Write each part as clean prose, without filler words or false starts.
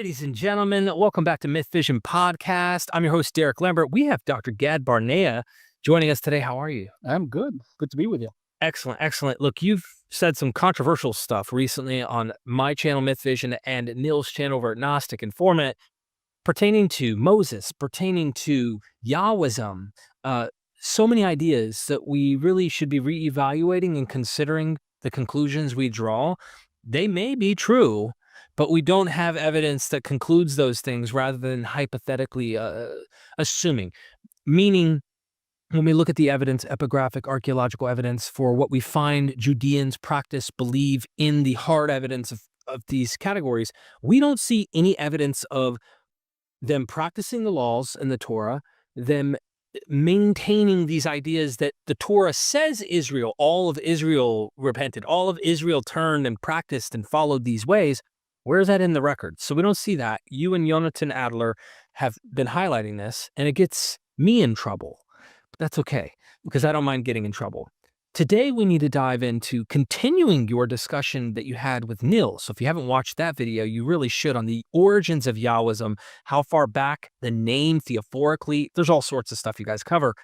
Ladies and gentlemen, welcome back to Myth Vision Podcast. I'm your host, Derek Lambert. We have Dr. Gad Barnea joining us today. How are you? I'm good. Good to be with you. Excellent, excellent. Look, you've said some controversial stuff recently on my channel, Myth Vision, and Neil's channel over at Gnostic Informant, pertaining to Moses, pertaining to Yahwism. So many ideas that we really should be reevaluating and considering the conclusions we draw. They may be true, but we don't have evidence that concludes those things rather than hypothetically assuming. Meaning, when we look at the evidence, epigraphic, archaeological evidence for what we find Judeans practice, believe in the hard evidence of these categories, we don't see any evidence of them practicing the laws in the Torah, them maintaining these ideas that the Torah says Israel, all of Israel repented, all of Israel turned and practiced and followed these ways. Where is that in the record? So we don't see that. You and Jonathan Adler have been highlighting this, and it gets me in trouble. But that's okay, because I don't mind getting in trouble. Today, we need to dive into continuing your discussion that you had with Neil. So if you haven't watched that video, you really should, on the origins of Yahwism, how far back, the name theophorically, there's all sorts of stuff you guys cover.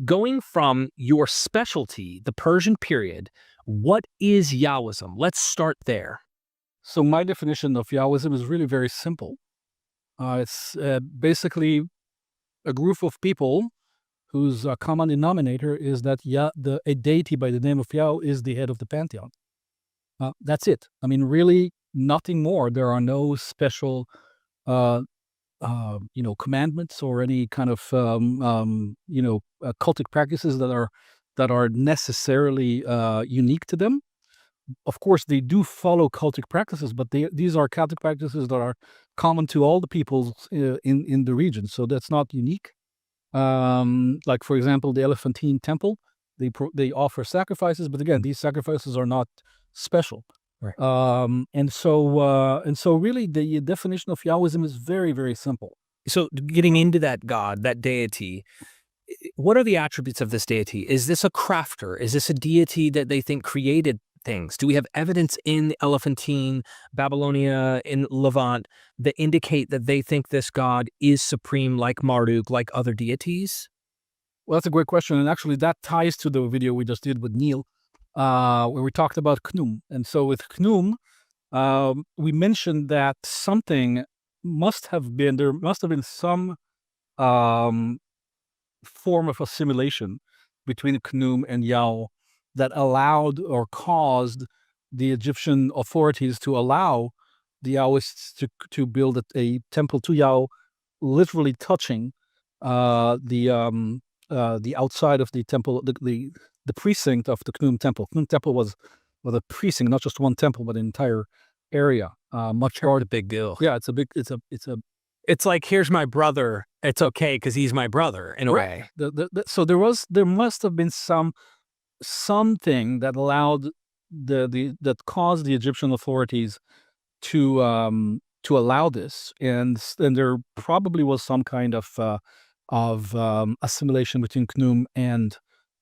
Going from your specialty, the Persian period, what is Yahwism? Let's start there. So my definition of Yahwism is really very simple. It's basically a group of people whose common denominator is that a deity by the name of Yah is the head of the pantheon. That's it. I mean, really nothing more. There are no special, commandments or any kind of, cultic practices that are necessarily unique to them. Of course, they do follow cultic practices, but these are cultic practices that are common to all the peoples in the region. So that's not unique. Like, for example, the Elephantine temple, they offer sacrifices, but again, these sacrifices are not special. Right. And so really the definition of Yahwism is very, very simple. So getting into that God, that deity, what are the attributes of this deity? Is this a crafter? Is this a deity that they think created things? Do we have evidence in Elephantine, Babylonia, in Levant that indicate that they think this god is supreme, like Marduk, like other deities? Well, that's a great question. And actually that ties to the video we just did with Neil, where we talked about Qumran. And so with Qumran, we mentioned that there must have been some form of assimilation between Qumran and Yah that allowed or caused the Egyptian authorities to allow the Yahwists to build a temple to Yah, literally touching the outside of the temple, the precinct of the Qumran temple. Qumran temple was a precinct, not just one temple, but an entire area. Much larger. A big deal. Yeah, It's like, here's my brother. It's okay because he's my brother in a way. So there must have been something that allowed that caused the Egyptian authorities to allow this, and there probably was some kind of assimilation between Qumran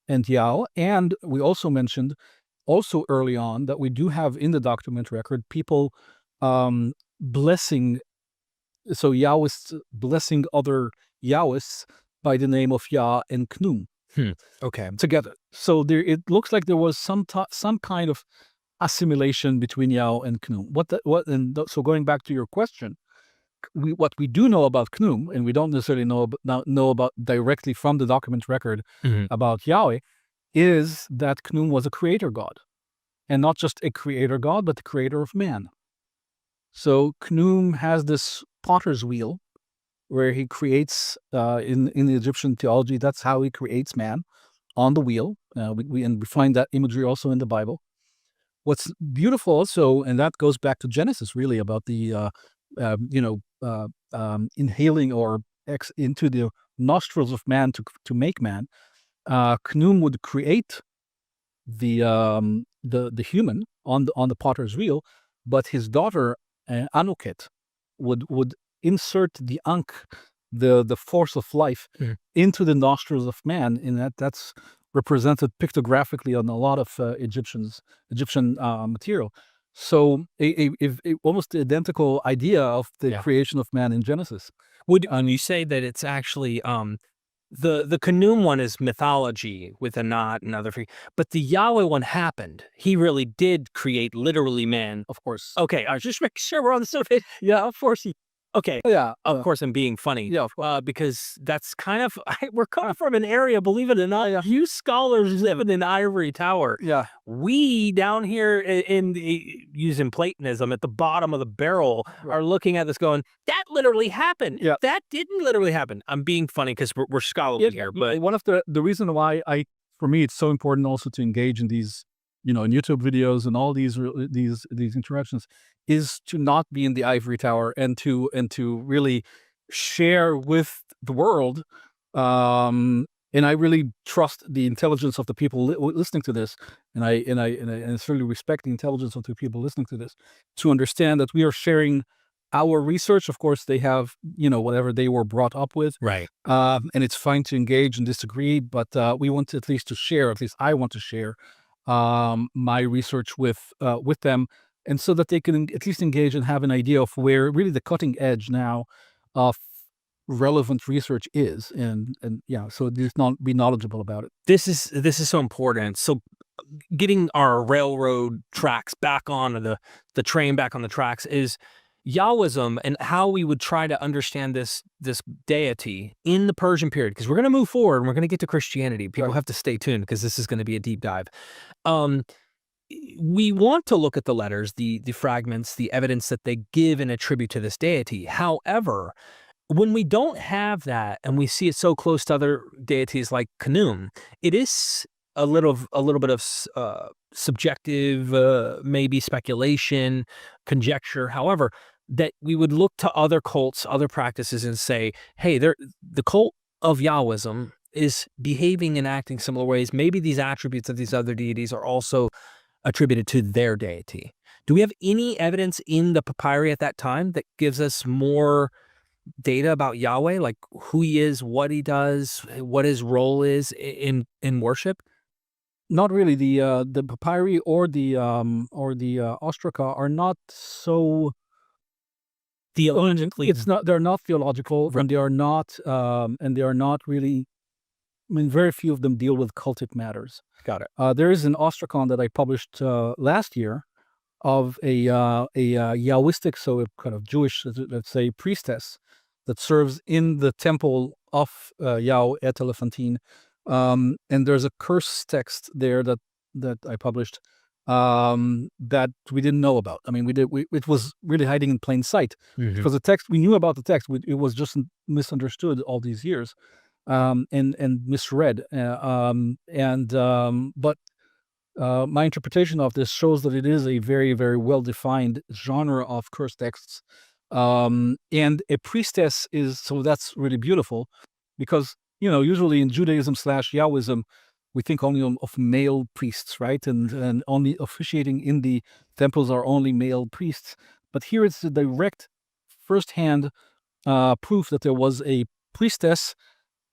and Yah. And we also mentioned early on that we do have in the document record people blessing, so Yahwists blessing other Yahwists by the name of Yah and Qumran. Okay. Together. So it looks like there was some kind of assimilation between Yah and Qumran. So going back to your question, what we do know about Qumran, and we don't necessarily know about directly from the document record about Yahweh, is that Qumran was a creator god, and not just a creator god, but the creator of man. So Qumran has this potter's wheel, where he creates, in the Egyptian theology, that's how he creates man, on the wheel. We find that imagery also in the Bible. What's beautiful also, and that goes back to Genesis, really, about the, inhaling or into the nostrils of man to make man. Qumran would create the human on the potter's wheel, but his daughter, Anuket, would insert the ankh, the force of life, into the nostrils of man, and that's represented pictographically on a lot of Egyptian material. So almost the identical idea of the creation of man in Genesis. Would you say that it's actually the Qumran one is mythology with a knot and other, but the Yahweh one happened. He really did create literally man. Of course. Okay, I was just making sure we're on the same page. Yeah, of course he. Okay. Yeah. Of course, I'm being funny. Yeah. Because that's kind of we're coming from an area. Believe it or not, you scholars living in Ivory Tower. Yeah. We down here in using Platonism at the bottom of the barrel are looking at this, going, "That literally happened. Yeah. That didn't literally happen." I'm being funny because we're scholarly here, but one of the reason why for me it's so important also to engage in these, in YouTube videos and all these interactions, is to not be in the ivory tower and to really share with the world. And I really trust the intelligence of the people listening to this, and I certainly respect the intelligence of the people listening to this, to understand that we are sharing our research. Of course, they have whatever they were brought up with, right. And it's fine to engage and disagree, but we want at least to share. At least I want to share my research with them, and so that they can at least engage and have an idea of where really the cutting edge now of relevant research is, and so just not be knowledgeable about it. This is so important. So getting our railroad tracks back on, the train back on the tracks, is Yahwism, and how we would try to understand this deity in the Persian period, because we're going to move forward and we're going to get to Christianity. People have to stay tuned because this is going to be a deep dive. We want to look at the letters, the fragments, the evidence that they give and attribute to this deity. However, when we don't have that and we see it so close to other deities like Qumran, it is a little bit of subjective, maybe speculation, conjecture. However, that we would look to other cults, other practices, and say, hey, the cult of Yahwism is behaving and acting similar ways. Maybe these attributes of these other deities are also attributed to their deity. Do we have any evidence in the papyri at that time that gives us more data about Yahweh, like who he is, what he does, what his role is in worship? Not really. The papyri or the ostracon are not so theologically. They're not theological, and they are not really. I mean, very few of them deal with cultic matters. Got it. There is an ostracon that I published last year of a Yahwistic, so a kind of Jewish, let's say, priestess that serves in the temple of Yahweh at Elephantine. And there's a curse text there that I published that we didn't know about. I mean, it was really hiding in plain sight, because the text, we knew about the text, it was just misunderstood all these years, and misread. But my interpretation of this shows that it is a very, very well-defined genre of curse texts. And a priestess so that's really beautiful, because usually in Judaism / Yahwism, we think only of male priests, right? And only officiating in the temples are only male priests. But here it's a direct, firsthand proof that there was a priestess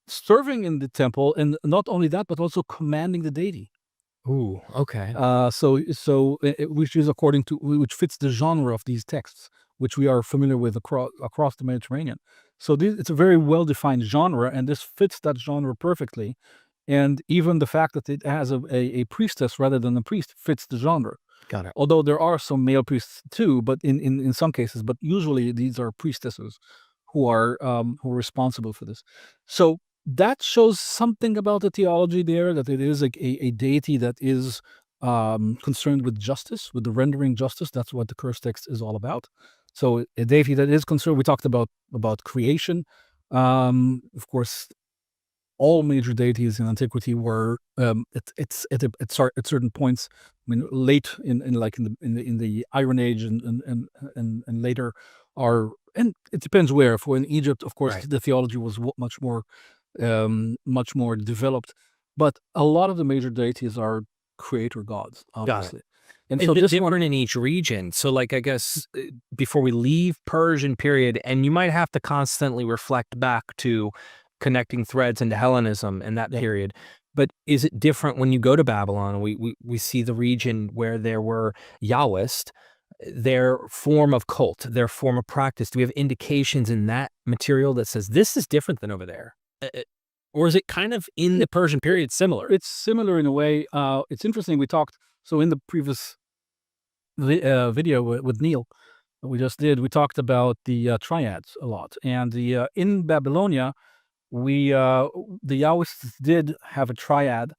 serving in the temple, and not only that, but also commanding the deity. Ooh, okay. Which fits the genre of these texts, which we are familiar with across the Mediterranean. So it's a very well-defined genre, and this fits that genre perfectly. And even the fact that it has a priestess rather than a priest fits the genre. Got it. Although there are some male priests too, but in some cases, but usually these are priestesses who are responsible for this. So that shows something about the theology there, that it is a deity that is concerned with justice, with the rendering justice. That's what the curse text is all about. So a deity that is concerned. We talked about creation. Of course, all major deities in antiquity were at certain points. I mean, late in the Iron Age and later are, and it depends where. For in Egypt, of course, the theology was much more developed, but a lot of the major deities are creator gods, obviously. And so this different in each region. So, like, I guess before we leave Persian period, and you might have to constantly reflect back to connecting threads into Hellenism in that period. But is it different when you go to Babylon? We see the region where there were Yahwist, their form of cult, their form of practice. Do we have indications in that material that says this is different than over there? Or is it kind of in the Persian period similar? It's similar in a way. It's interesting. We talked, so in the previous video with Neil that we just did, we talked about the triads a lot. And in Babylonia, the Yahwists did have a triad.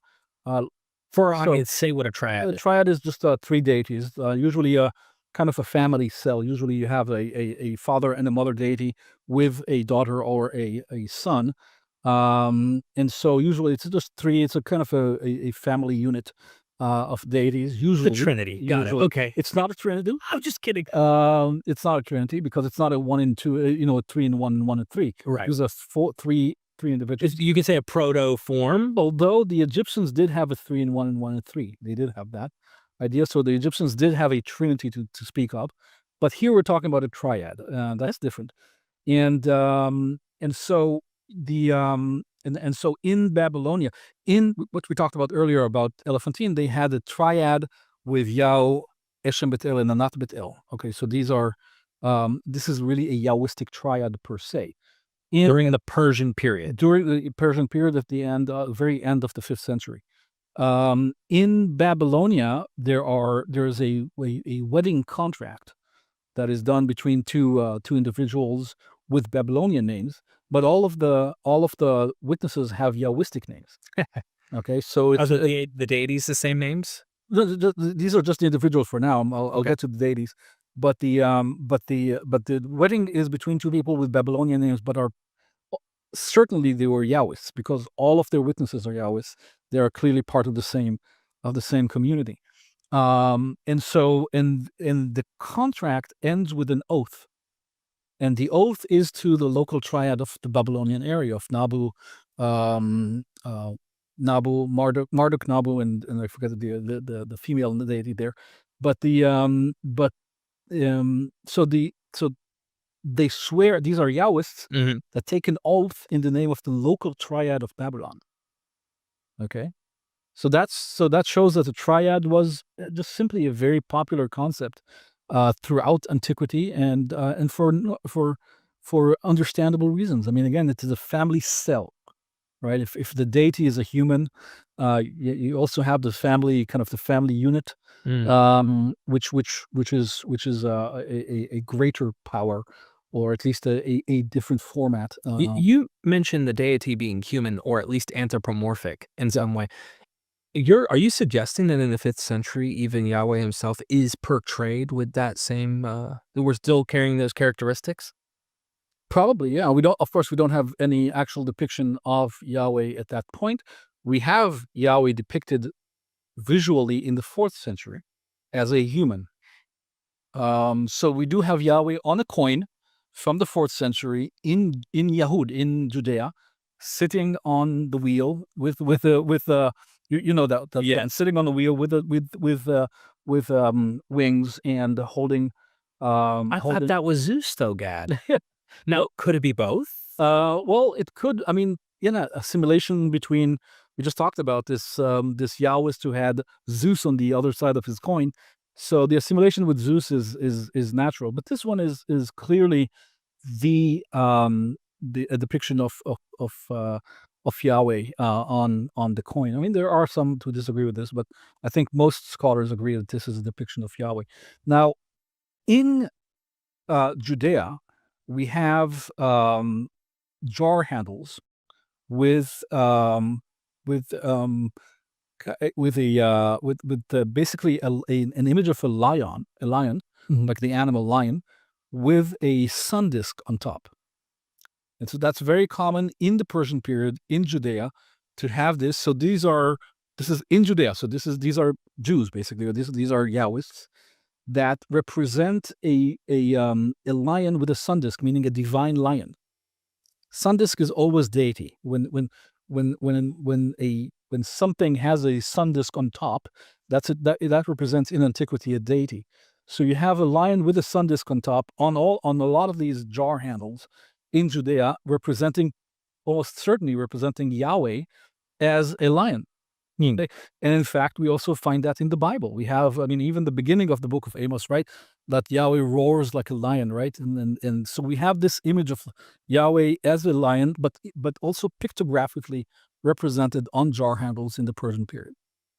For our audience, say what a triad A is. triad is just 3 deities, usually a kind of a family cell. Usually you have a father and a mother deity with a daughter or a son. And so usually it's just 3. It's a kind of a family unit of deities. Usually The Trinity. Got it. Okay. It's not a trinity. I'm just kidding. It's not a trinity because it's not a 1 and 2. A 3 and 1 and 1 and 3. Right. There's a 3 individuals. You can say a proto form. Although the Egyptians did have a 3 and 1 and 1 and 3. They did have that idea. So the Egyptians did have a trinity to speak of. But here we're talking about a triad. That's different. And so the and so in Babylonia, in what we talked about earlier about Elephantine, they had a triad with Yao, Eshem Bet El, and Anat Bet El. Okay, so these are this is really a Yahwistic triad per se. During the Persian period. During the Persian period at the end, very end of the 5th century. In Babylonia, there is a wedding contract that is done between two individuals with Babylonian names, but all of the witnesses have Yahwistic names. Okay, so Are the deities the same names? These are just the individuals for now. I'll get to the deities, but the wedding is between 2 people with Babylonian names, but are certainly they were Yahwists because all of their witnesses are Yahwists. They are clearly part of the same community. And so the contract ends with an oath, and the oath is to the local triad of the Babylonian area of Nabu, Marduk, Nabu, and I forget the female deity there, but so they swear, these are Yahwists that take an oath in the name of the local triad of Babylon. Okay, so that shows that the triad was just simply a very popular concept throughout antiquity, and for understandable reasons. I mean, again, it is a family cell, right? If the deity is a human, you also have the family, kind of the family unit, which is a greater power, or at least a different format. You mentioned the deity being human, or at least anthropomorphic in some way. Are you suggesting that in the 5th century, even Yahweh himself is portrayed with that same? We're still carrying those characteristics. Probably, yeah. Of course, we don't have any actual depiction of Yahweh at that point. We have Yahweh depicted visually in the 4th century as a human. So we do have Yahweh on a coin from the 4th century in Yahud, in Judea, sitting on the wheel with sitting on the wheel with wings and holding. I thought that was Zeus, though, Gad. Now, could it be both? Well, it could. I mean, a simulation between. We just talked about this Yahwist who had Zeus on the other side of his coin. So the assimilation with Zeus is natural, but this one is clearly a depiction of Yahweh on the coin. I mean, there are some who disagree with this, but I think most scholars agree that this is a depiction of Yahweh. Now, in Judea, we have jar handles with basically an image of a lion, like the animal lion, with a sun disk on top. And so that's very common in the Persian period in Judea to have this. So this is in Judea. So these are Jews basically, or these are Yahwists that represent a lion with a sun disk, meaning a divine lion. Sun disk is always deity. When something has a sun disk on top, that represents in antiquity a deity. So you have a lion with a sun disk on top on a lot of these jar handles in Judea, almost certainly representing Yahweh, as a lion. Hmm. And in fact, we also find that in the Bible. We have, I mean, even the beginning of the book of Amos, right? That Yahweh roars like a lion, right? And so we have this image of Yahweh as a lion, but also pictographically represented on jar handles in the Persian period.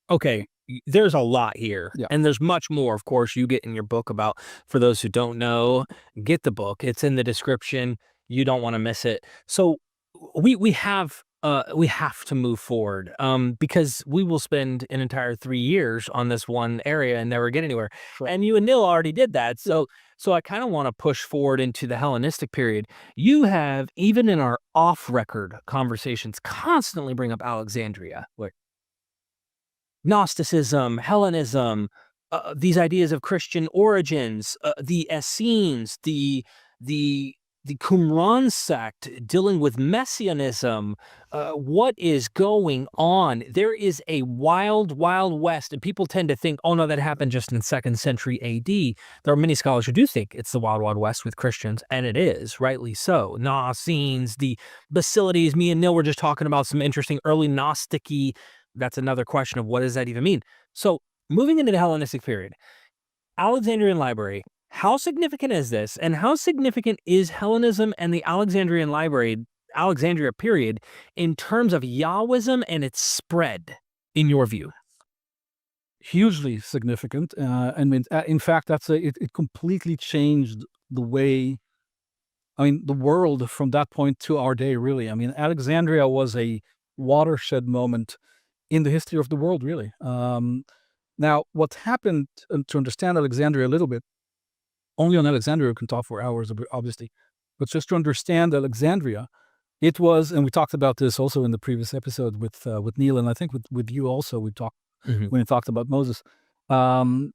Okay, there's a lot here. Yeah. And there's much more, of course, you get in your book about, for those who don't know, get the book. It's in the description. You don't want to miss it. So we have to move forward because we will spend an entire 3 years on this one area and never get anywhere. Sure. And you and Neil already did that. So I kind of want to push forward into the Hellenistic period. You have, even in our off-record conversations, constantly bring up Alexandria. Gnosticism, Hellenism, these ideas of Christian origins, the Essenes, the Qumran sect dealing with messianism. What is going on? There is a wild, wild west, and people tend to think, oh no, that happened just in 2nd century AD. There are many scholars who do think it's the wild, wild west with Christians, and it is, rightly so. Essenes, the Basilides. Me and Neil were just talking about some interesting early Gnostic-y. That's another question of what does that even mean? So moving into the Hellenistic period, Alexandrian library, how significant is this? And how significant is Hellenism and the Alexandria period in terms of Yahwism and its spread, in your view? Hugely significant. I mean, in fact, it completely changed the way, I mean, the world from that point to our day, really. I mean, Alexandria was a watershed moment in the history of the world, really. Now, what happened, to understand Alexandria a little bit, only on Alexandria we can talk for hours, obviously, but just to understand Alexandria, it was, and we talked about this also in the previous episode with Neil, and I think with you also, we talked when we talked about Moses. The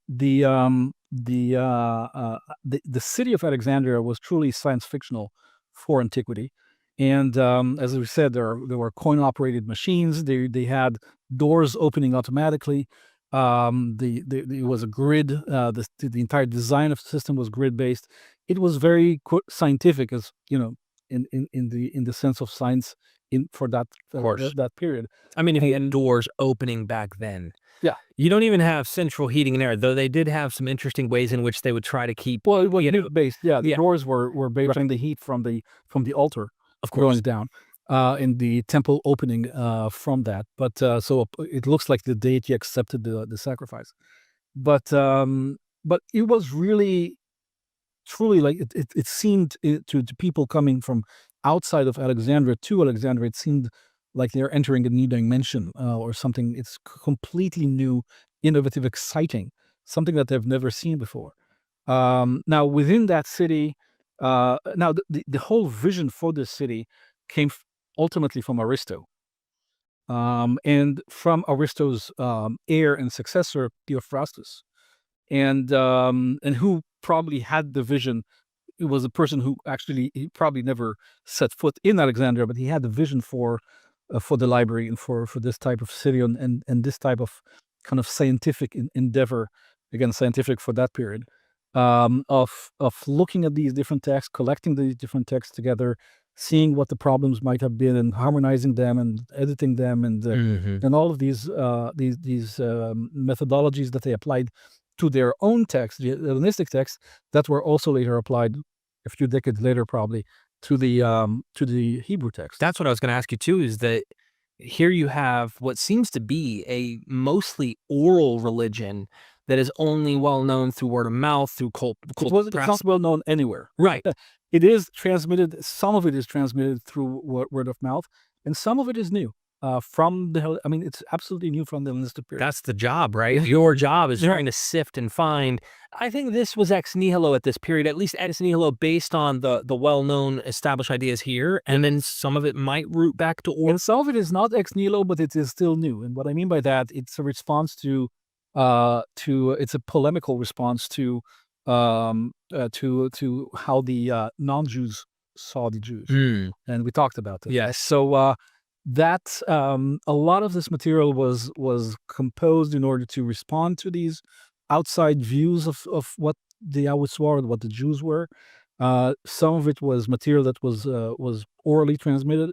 city of Alexandria was truly science fictional for antiquity. And as we said, there were coin-operated machines. They had doors opening automatically. It was a grid. The entire design of the system was grid-based. It was very scientific, as you know, in the sense of science for that that period. I mean, if you had doors opening back then, yeah, you don't even have central heating and air, though they did have some interesting ways in which they would try to keep. Well, based. Yeah, the doors were based on the heat from the altar, of course, going down. In the temple opening from that, but so it looks like the deity accepted the sacrifice, but it was really, truly, like it seemed to people coming from outside of Alexandria to Alexandria, it seemed like they're entering a new dimension or something. It's completely new, innovative, exciting, something that they've never seen before. Now within that city, now the whole vision for this city came ultimately from Aristo, and from Aristo's heir and successor Theophrastus, and who probably had the vision. It was a person who actually, he probably never set foot in Alexandria, but he had the vision for the library and for this type of city and this type of kind of scientific endeavor, again scientific for that period, of looking at these different texts, collecting these different texts together, seeing what the problems might have been, and harmonizing them and editing them, and all of these methodologies that they applied to their own texts, the Hellenistic texts, that were also later applied a few decades later, probably, to the Hebrew text. That's what I was going to ask you too. Is that here you have what seems to be a mostly oral religion that is only well known through word of mouth, through cult It's not well known anywhere. Right. It is transmitted. Some of it is transmitted through word of mouth, and some of it is new. I mean, it's absolutely new from the Hellenistic period. That's the job, right? Your job is trying to sift and find. I think this was ex nihilo at this period, at least ex nihilo based on the well-known established ideas here, and then some of it might root back to oral. And some of it is not ex nihilo, but it is still new. And what I mean by that, it's a response to it's a polemical response to how the non-Jews saw the Jews, and we talked about that. Yes. So that a lot of this material was composed in order to respond to these outside views of what the Yahwist were, what the Jews were. Some of it was material that was orally transmitted.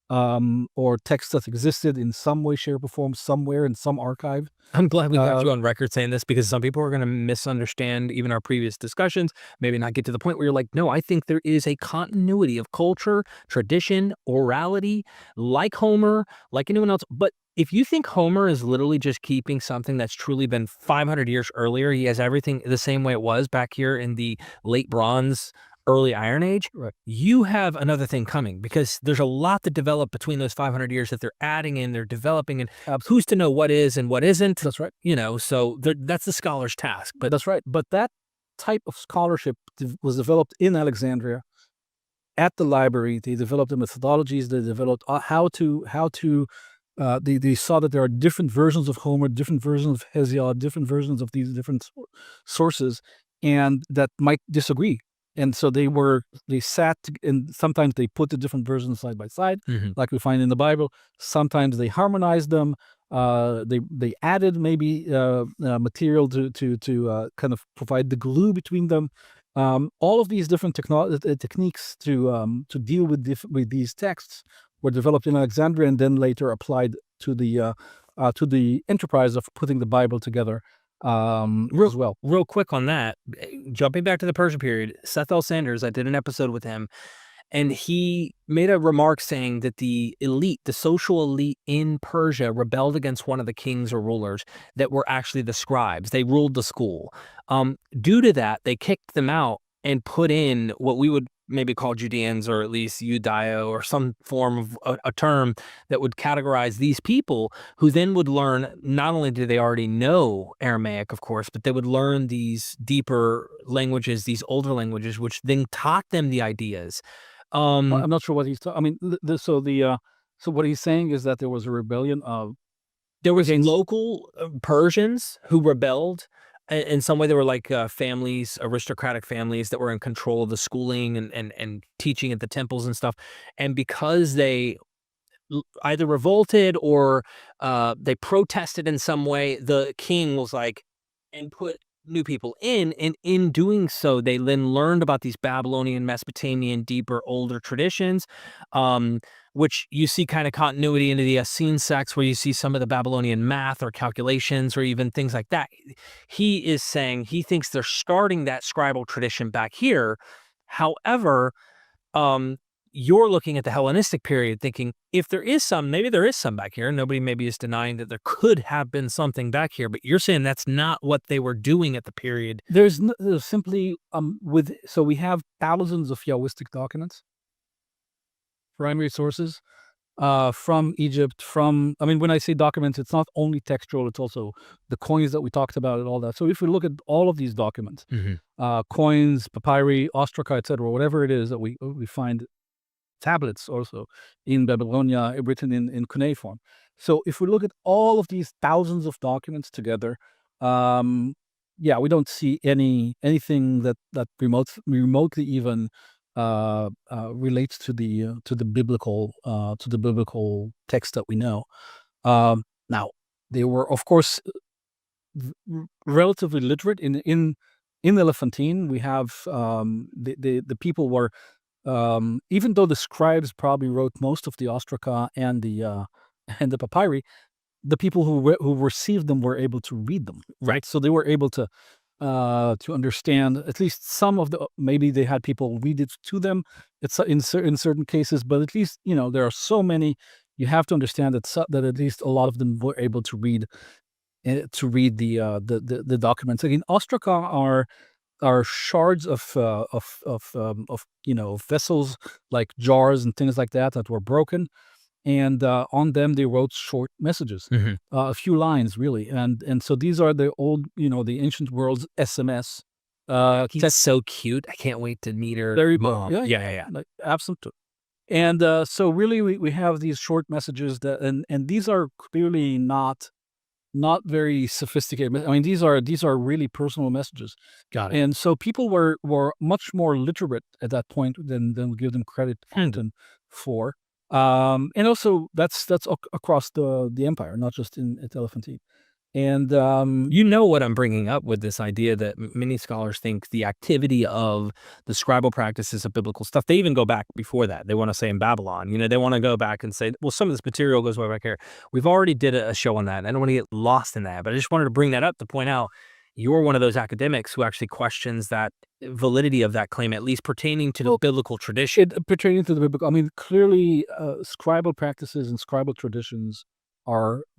or texts that existed in some way, shape, or form somewhere in some archive. I'm glad we got you on record saying this, because some people are going to misunderstand even our previous discussions, maybe not get to the point where you're like, no, I think there is a continuity of culture, tradition, orality, like Homer, like anyone else. But if you think Homer is literally just keeping something that's truly been 500 years earlier, he has everything the same way it was back here in the late Bronze, early Iron Age, Right. you have another thing coming, because there's a lot that developed between those 500 years that they're adding in, they're developing, and who's to know what is and what isn't. That's right. So that's the scholar's task. But That's right. But that type of scholarship was developed in Alexandria at the library. They developed the methodologies. They developed they saw that there are different versions of Homer, different versions of Hesiod, different versions of these different sources, and that might disagree. And so they sat, and sometimes they put the different versions side by side, like we find in the Bible. Sometimes they harmonized them. They added maybe material to kind of provide the glue between them. All of these different techniques to deal with these texts were developed in Alexandria and then later applied to the enterprise of putting the Bible together as well. Real quick on that, jumping back to the Persian period, Seth L. Sanders, I did an episode with him, and he made a remark saying that the elite, the social elite in Persia, rebelled against one of the kings or rulers that were actually the scribes. They ruled the school. Due to that, they kicked them out and put in what we would maybe call Judeans, or at least Judeo, or some form of a term that would categorize these people, who then would learn, not only did they already know Aramaic, of course, but they would learn these deeper languages, these older languages, which then taught them the ideas. I'm not sure what he's talking. I mean, so what he's saying is that there was a rebellion of there was local Persians who rebelled. In some way, they were like families, aristocratic families that were in control of the schooling and teaching at the temples and stuff. And because they either revolted or they protested in some way, the king was like, and put new people in. And in doing so, they then learned about these Babylonian, Mesopotamian, deeper, older traditions, which you see kind of continuity into the Essene sects, where you see some of the Babylonian math or calculations or even things like that. He is saying he thinks they're starting that scribal tradition back here. However, you're looking at the Hellenistic period thinking, if there is some, maybe there is some back here. Nobody maybe is denying that there could have been something back here, but you're saying that's not what they were doing at the period. There's simply so we have thousands of Yahwistic documents, primary sources from Egypt. When I say documents, it's not only textual; it's also the coins that we talked about and all that. So if we look at all of these documents, coins, papyri, ostracon, etc., whatever it is that we find, tablets also in Babylonia, written in cuneiform. So if we look at all of these thousands of documents together, we don't see anything that remotely even relates to the biblical text that we know. Now, they were, of course, relatively literate in Elephantine. We have the people were, even though the scribes probably wrote most of the ostracon and the papyri, the people who received them were able to read them, right? So they were able to understand at least some of the. Maybe they had people read it to them. It's in certain cases, but at least there are so many. You have to understand that at least a lot of them were able to read the documents. Again, ostracon are shards of vessels, like jars and things like that were broken, and on them they wrote short messages, a few lines really, and so these are the old, the ancient world's SMS. He's so cute. I can't wait to meet her mom. Yeah. Like, absolutely. And so really we have these short messages that, and these are clearly not very sophisticated. I mean, these are really personal messages. Got it. And so people were much more literate at that point than we give them credit for. And also that's across the empire, not just at Elephantine. And you know what I'm bringing up with this idea that many scholars think the activity of the scribal practices of biblical stuff, they even go back before that. They want to say in Babylon, they want to go back and say, well, some of this material goes way back here. We've already did a show on that. I don't want to get lost in that, but I just wanted to bring that up to point out you're one of those academics who actually questions that validity of that claim, at least pertaining to the biblical tradition. Pertaining to the biblical, I mean, clearly scribal practices and scribal traditions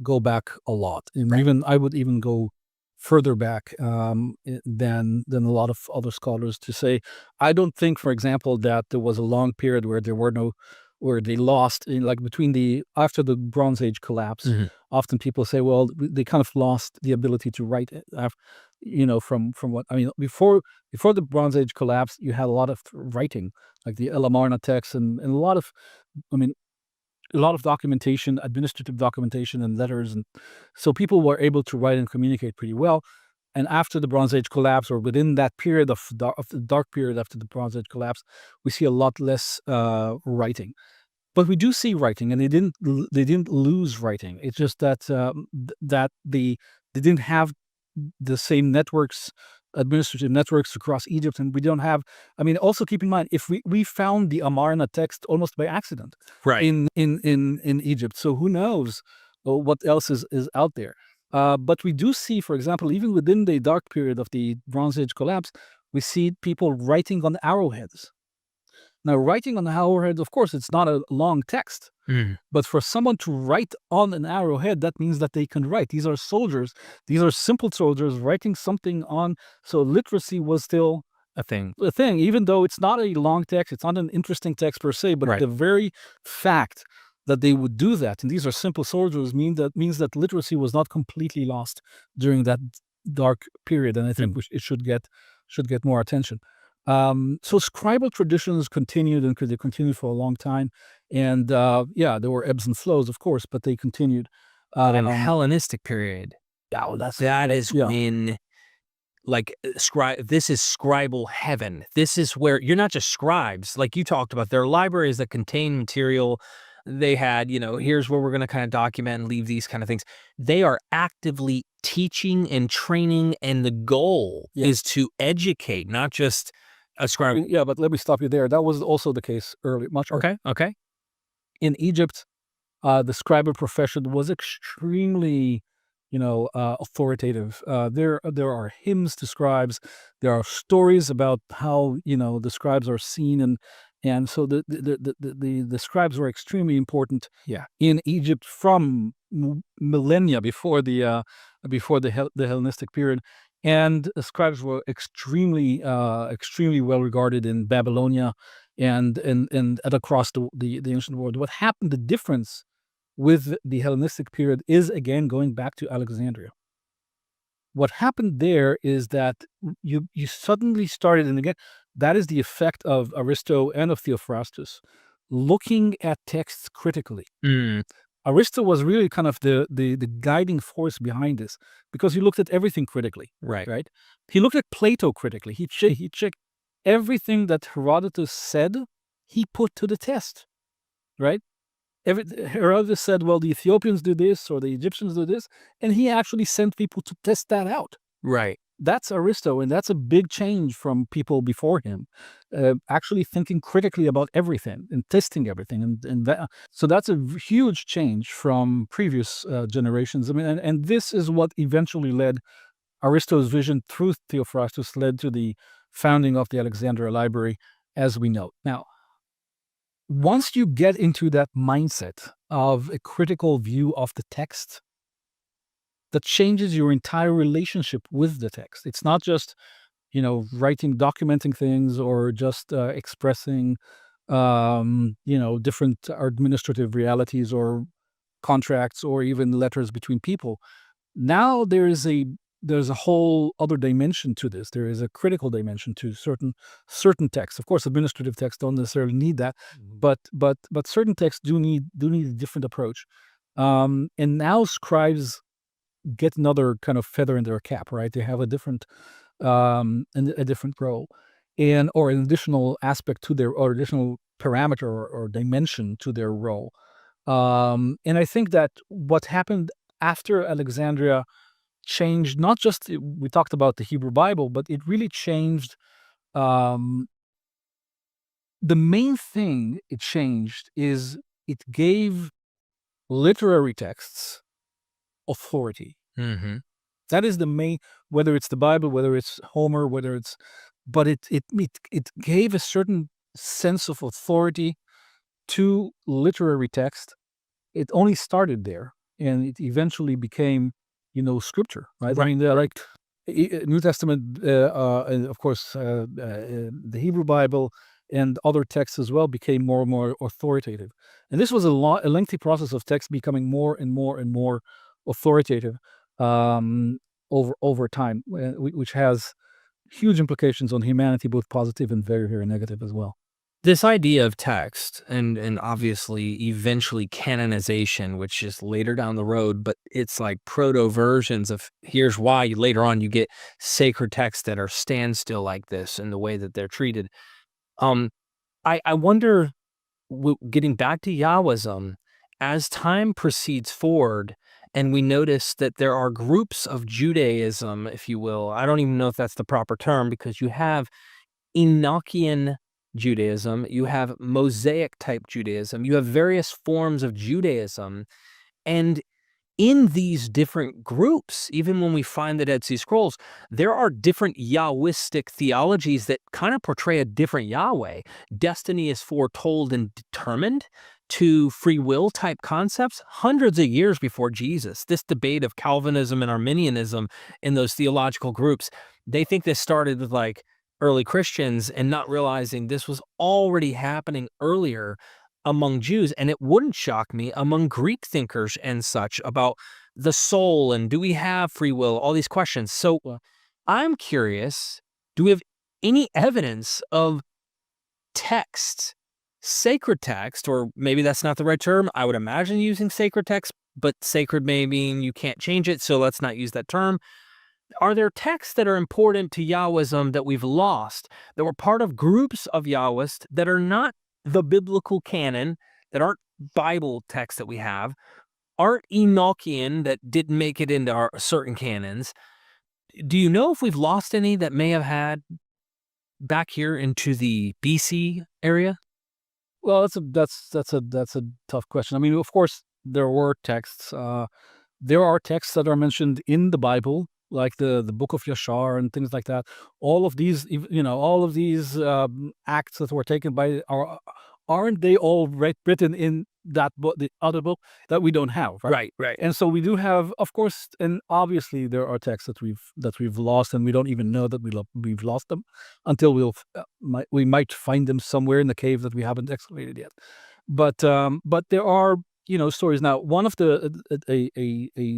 go back a lot. And even I would even go further back than a lot of other scholars to say, I don't think, for example, that there was a long period where they lost after the Bronze Age collapse. Often people say, well, they kind of lost the ability to write it. From what I mean, before the Bronze Age collapse, you had a lot of writing, like the Elamarna text, and a lot of, a lot of documentation, administrative documentation, and letters, and so people were able to write and communicate pretty well. And after the Bronze Age collapse, or within that period of the dark period after the Bronze Age collapse, we see a lot less writing. But we do see writing, and they didn't lose writing. It's just that they didn't have the same networks, administrative networks across Egypt, and we don't have. I mean, also keep in mind, if we found the Amarna text almost by accident, Right. in Egypt, so who knows what else is out there. But we do see, for example, even within the dark period of the Bronze Age collapse, we see people writing on arrowheads. Now, writing on the arrowhead, of course, it's not a long text. But for someone to write on an arrowhead, that means that they can write. These are soldiers. These are simple soldiers writing something on. So literacy was still A thing. even though it's not a long text. It's not an interesting text per se, but the very fact that they would do that, and these are simple soldiers, means that literacy was not completely lost during that dark period. And I think it should get more attention. So scribal traditions continued, and they continued for a long time. And there were ebbs and flows, of course, but they continued. In the Hellenistic period, that is when, this is scribal heaven. This is where you're not just scribes, like you talked about. There are libraries that contain material. They had, here's where we're going to kind of document and leave these kind of things. They are actively teaching and training, and the goal is to educate, not just a scribe. Yeah, but let me stop you there. That was also the case much earlier. Okay. In Egypt, the scribal profession was extremely, authoritative. There are hymns to scribes. There are stories about how the scribes are seen, and so the scribes were extremely important. In Egypt from millennia before the Hellenistic period. And the scribes were extremely well regarded in Babylonia and across the ancient world. What happened, the difference with the Hellenistic period, is again going back to Alexandria. What happened there is that you suddenly started, and again, that is the effect of Aristo and of Theophrastus, looking at texts critically. Aristo was really kind of the guiding force behind this, because he looked at everything critically. Right. He looked at Plato critically. He checked everything that Herodotus said. He put to the test. Right. Herodotus said, well, the Ethiopians do this or the Egyptians do this, and he actually sent people to test that out. Right. That's Aristo, and that's a big change from people before him, actually thinking critically about everything and testing everything. So that's a huge change from previous generations. I mean, and this is what eventually led Aristo's vision through Theophrastus, led to the founding of the Alexandria Library, as we know. Now, once you get into that mindset of a critical view of the text, that changes your entire relationship with the text. It's not just, writing, documenting things, or just expressing, different administrative realities or contracts or even letters between people. Now there's a whole other dimension to this. There is a critical dimension to certain texts. Of course, administrative texts don't necessarily need that, but certain texts do need a different approach. And now scribes get another kind of feather in their cap, right? They have a different role, or an additional aspect to their, or additional parameter or dimension to their role. And I think that what happened after Alexandria changed not just, we talked about the Hebrew Bible, but it really changed. The main thing it changed is it gave literary texts authority. Mm-hmm. That is the main, whether it's the Bible, whether it's Homer, whether it's, but it gave a certain sense of authority to literary text. It only started there, and it eventually became, scripture, right? I mean, like New Testament, and of course, the Hebrew Bible and other texts as well became more and more authoritative. And this was a lengthy process of text becoming more and more and more authoritative over time, which has huge implications on humanity, both positive and very, very negative as well. This idea of text and obviously eventually canonization, which is later down the road, but it's like proto versions of here's why later on you get sacred texts that are standstill like this and the way that they're treated. I wonder, getting back to Yahwism, as time proceeds forward and we notice that there are groups of Judaism, if you will, I don't even know if that's the proper term, because you have Enochian Judaism, you have Mosaic type Judaism, you have various forms of Judaism. And in these different groups, even when we find the Dead Sea Scrolls, there are different Yahwistic theologies that kind of portray a different Yahweh. Destiny is foretold and determined to free will type concepts hundreds of years before Jesus. This debate of Calvinism and Arminianism in those theological groups, they think this started with like early Christians and not realizing this was already happening earlier among Jews. And it wouldn't shock me among Greek thinkers and such about the soul and do we have free will, all these questions. So I'm curious, do we have any evidence of text, sacred text, or maybe that's not the right term. I would imagine using sacred text, but sacred may mean you can't change it, so let's not use that term. Are there texts that are important to Yahwism that we've lost, that were part of groups of Yahwists that are not the biblical canon, that aren't Bible texts that we have, aren't Enochian, that didn't make it into our certain canons? Do you know if we've lost any that may have back here into the BC area? Well, that's a tough question. I mean, of course, there were texts. There are texts that are mentioned in the Bible, like the Book of Yashar and things like that. All of these, acts that were taken by aren't they all written in that book, the other book that we don't have, right? Right. And so we do have, of course, and obviously there are texts that we've lost, and we don't even know that we've lost them until we might find them somewhere in the cave that we haven't excavated yet. But there are stories now. One of a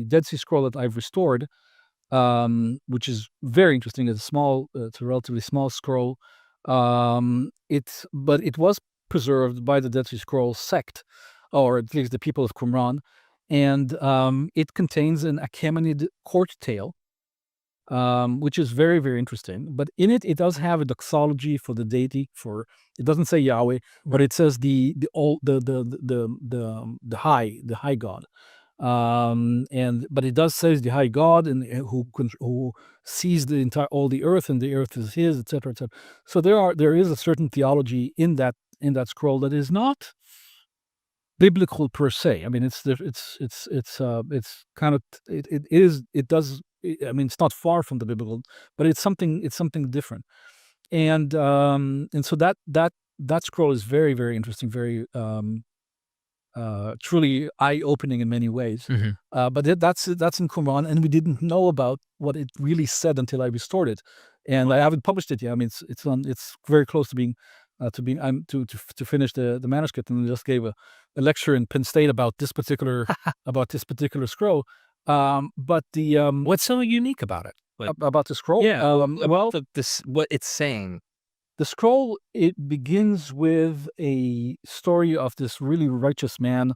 Dead Sea Scroll that I've restored, which is very interesting. It's a relatively small scroll. But it was preserved by the Dead Sea Scroll sect, or at least the people of Qumran, and it contains an Achaemenid court tale, which is very, very interesting. But in it does have a doxology for the deity. It doesn't say Yahweh, but it says the high God. But it does say the high God, and who sees all the earth, and the earth is his, etc., etc. So there is a certain theology in that scroll that is not biblical per se. I mean, it's kind of it's not far from the biblical, but it's something different. And so that scroll is very, very interesting, very truly eye-opening in many ways. Mm-hmm. But that's in Qumran, and we didn't know about what it really said until I restored it, and I haven't published it yet. I mean, it's very close to being to finish the manuscript, and I just gave a lecture in Penn State about this particular scroll. But What's so unique about it? About the scroll? Yeah. What it's saying. The scroll, it begins with a story of this really righteous man,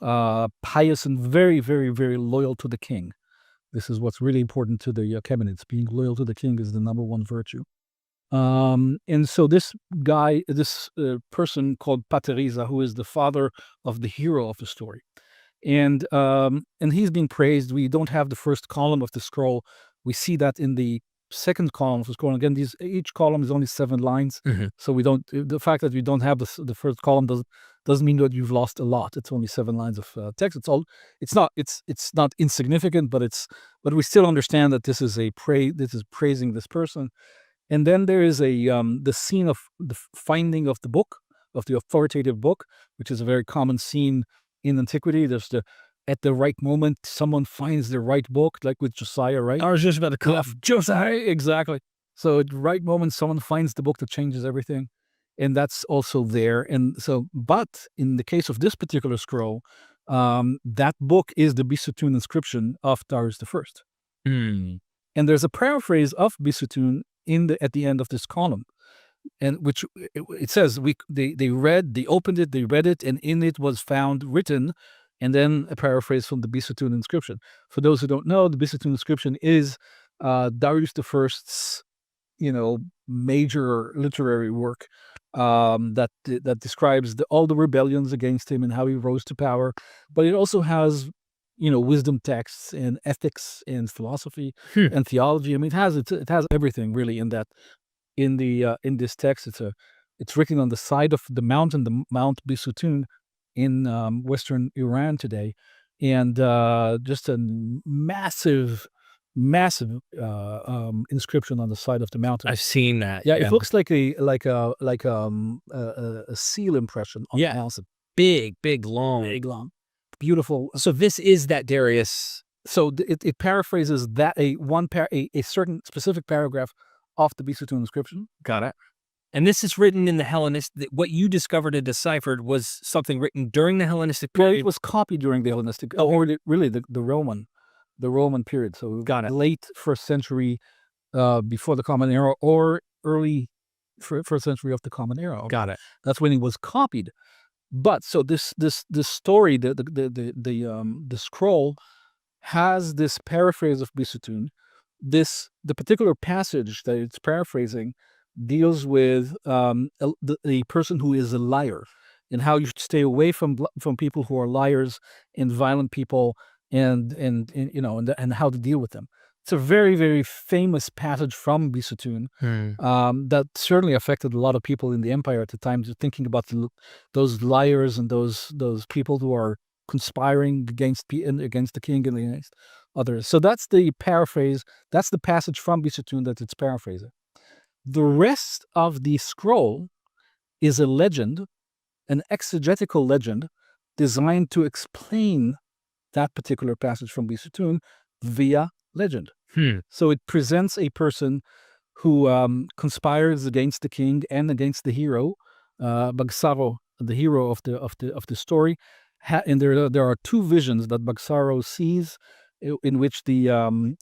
pious and very, very, very loyal to the king. This is what's really important to the Achaemenids. Being loyal to the king is the number one virtue. And so this person called Pateriza, who is the father of the hero of the story, and he's been praised. We don't have the first column of the scroll. We see that in the second column of the scroll. Again, each column is only 7 lines, so we don't. The fact that we don't have the first column doesn't mean that you've lost a lot. It's only 7 lines of text. It's not insignificant, but we still understand that this is praising this person. And then there is the scene of the finding of the book, of the authoritative book, which is a very common scene in antiquity. There's at the right moment, someone finds the right book, like with Josiah, right? I was just about to call Josiah, exactly. So at the right moment, someone finds the book that changes everything. And that's also there. And so, but in the case of this particular scroll, that book is the Bisutun inscription of Darius the First. And there's a paraphrase of Bisutun at the end of this column, and which it says they opened it, they read it, and in it was found written, and then a paraphrase from the Bisutun inscription. For those who don't know, the Bisutun inscription is Darius the First's, major literary work that describes all the rebellions against him and how he rose to power. But it also has wisdom texts and ethics and philosophy and theology. I mean, it has everything really in that. In this text, it's written on the side of the mountain, the Mount Bisutun in western Iran today, and just a massive inscription on the side of the mountain. I've seen that. Yeah, it looks like a seal impression on the mountain. Big, long. Beautiful. So this is that Darius. So it paraphrases that a certain specific paragraph of the Bisutun inscription. Got it. And this is written in the Hellenistic. What you discovered and deciphered was something written during the Hellenistic period. Well, it was copied during the Hellenistic, or really the Roman period. So got it. Late 1st century, before the Common Era, or early 1st century of the Common Era. Okay? Got it. That's when it was copied. But so this story, the scroll has this paraphrase of Bisutun. The particular passage that it's paraphrasing deals with the person who is a liar, and how you should stay away from people who are liars and violent people, and how to deal with them. It's a very, very famous passage from Bisutun that certainly affected a lot of people in the empire at the time, thinking about those liars and those people who are conspiring against the king and against others. So that's the paraphrase. That's the passage from Bisutun that it's paraphrasing. The rest of the scroll is a legend, an exegetical legend designed to explain that particular passage from Bisutun via legend. So it presents a person who conspires against the king and against the hero, Bagsaro, the hero of the story. And there are 2 visions that Bagsaro sees, in which the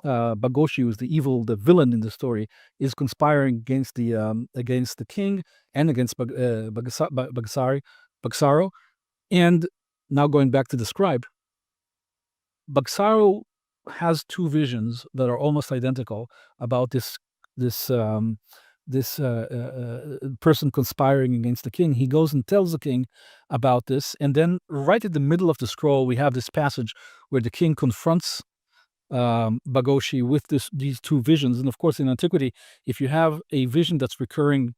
Bagoshi, who's the villain in the story, is conspiring against the king and against Bagsaro. And now going back to the scribe, Bagsaro has 2 visions that are almost identical about this person conspiring against the king. He goes and tells the king about this, and then right at the middle of the scroll, we have this passage where the king confronts Bagoshi with these 2 visions. And of course, in antiquity, if you have a vision that's recurring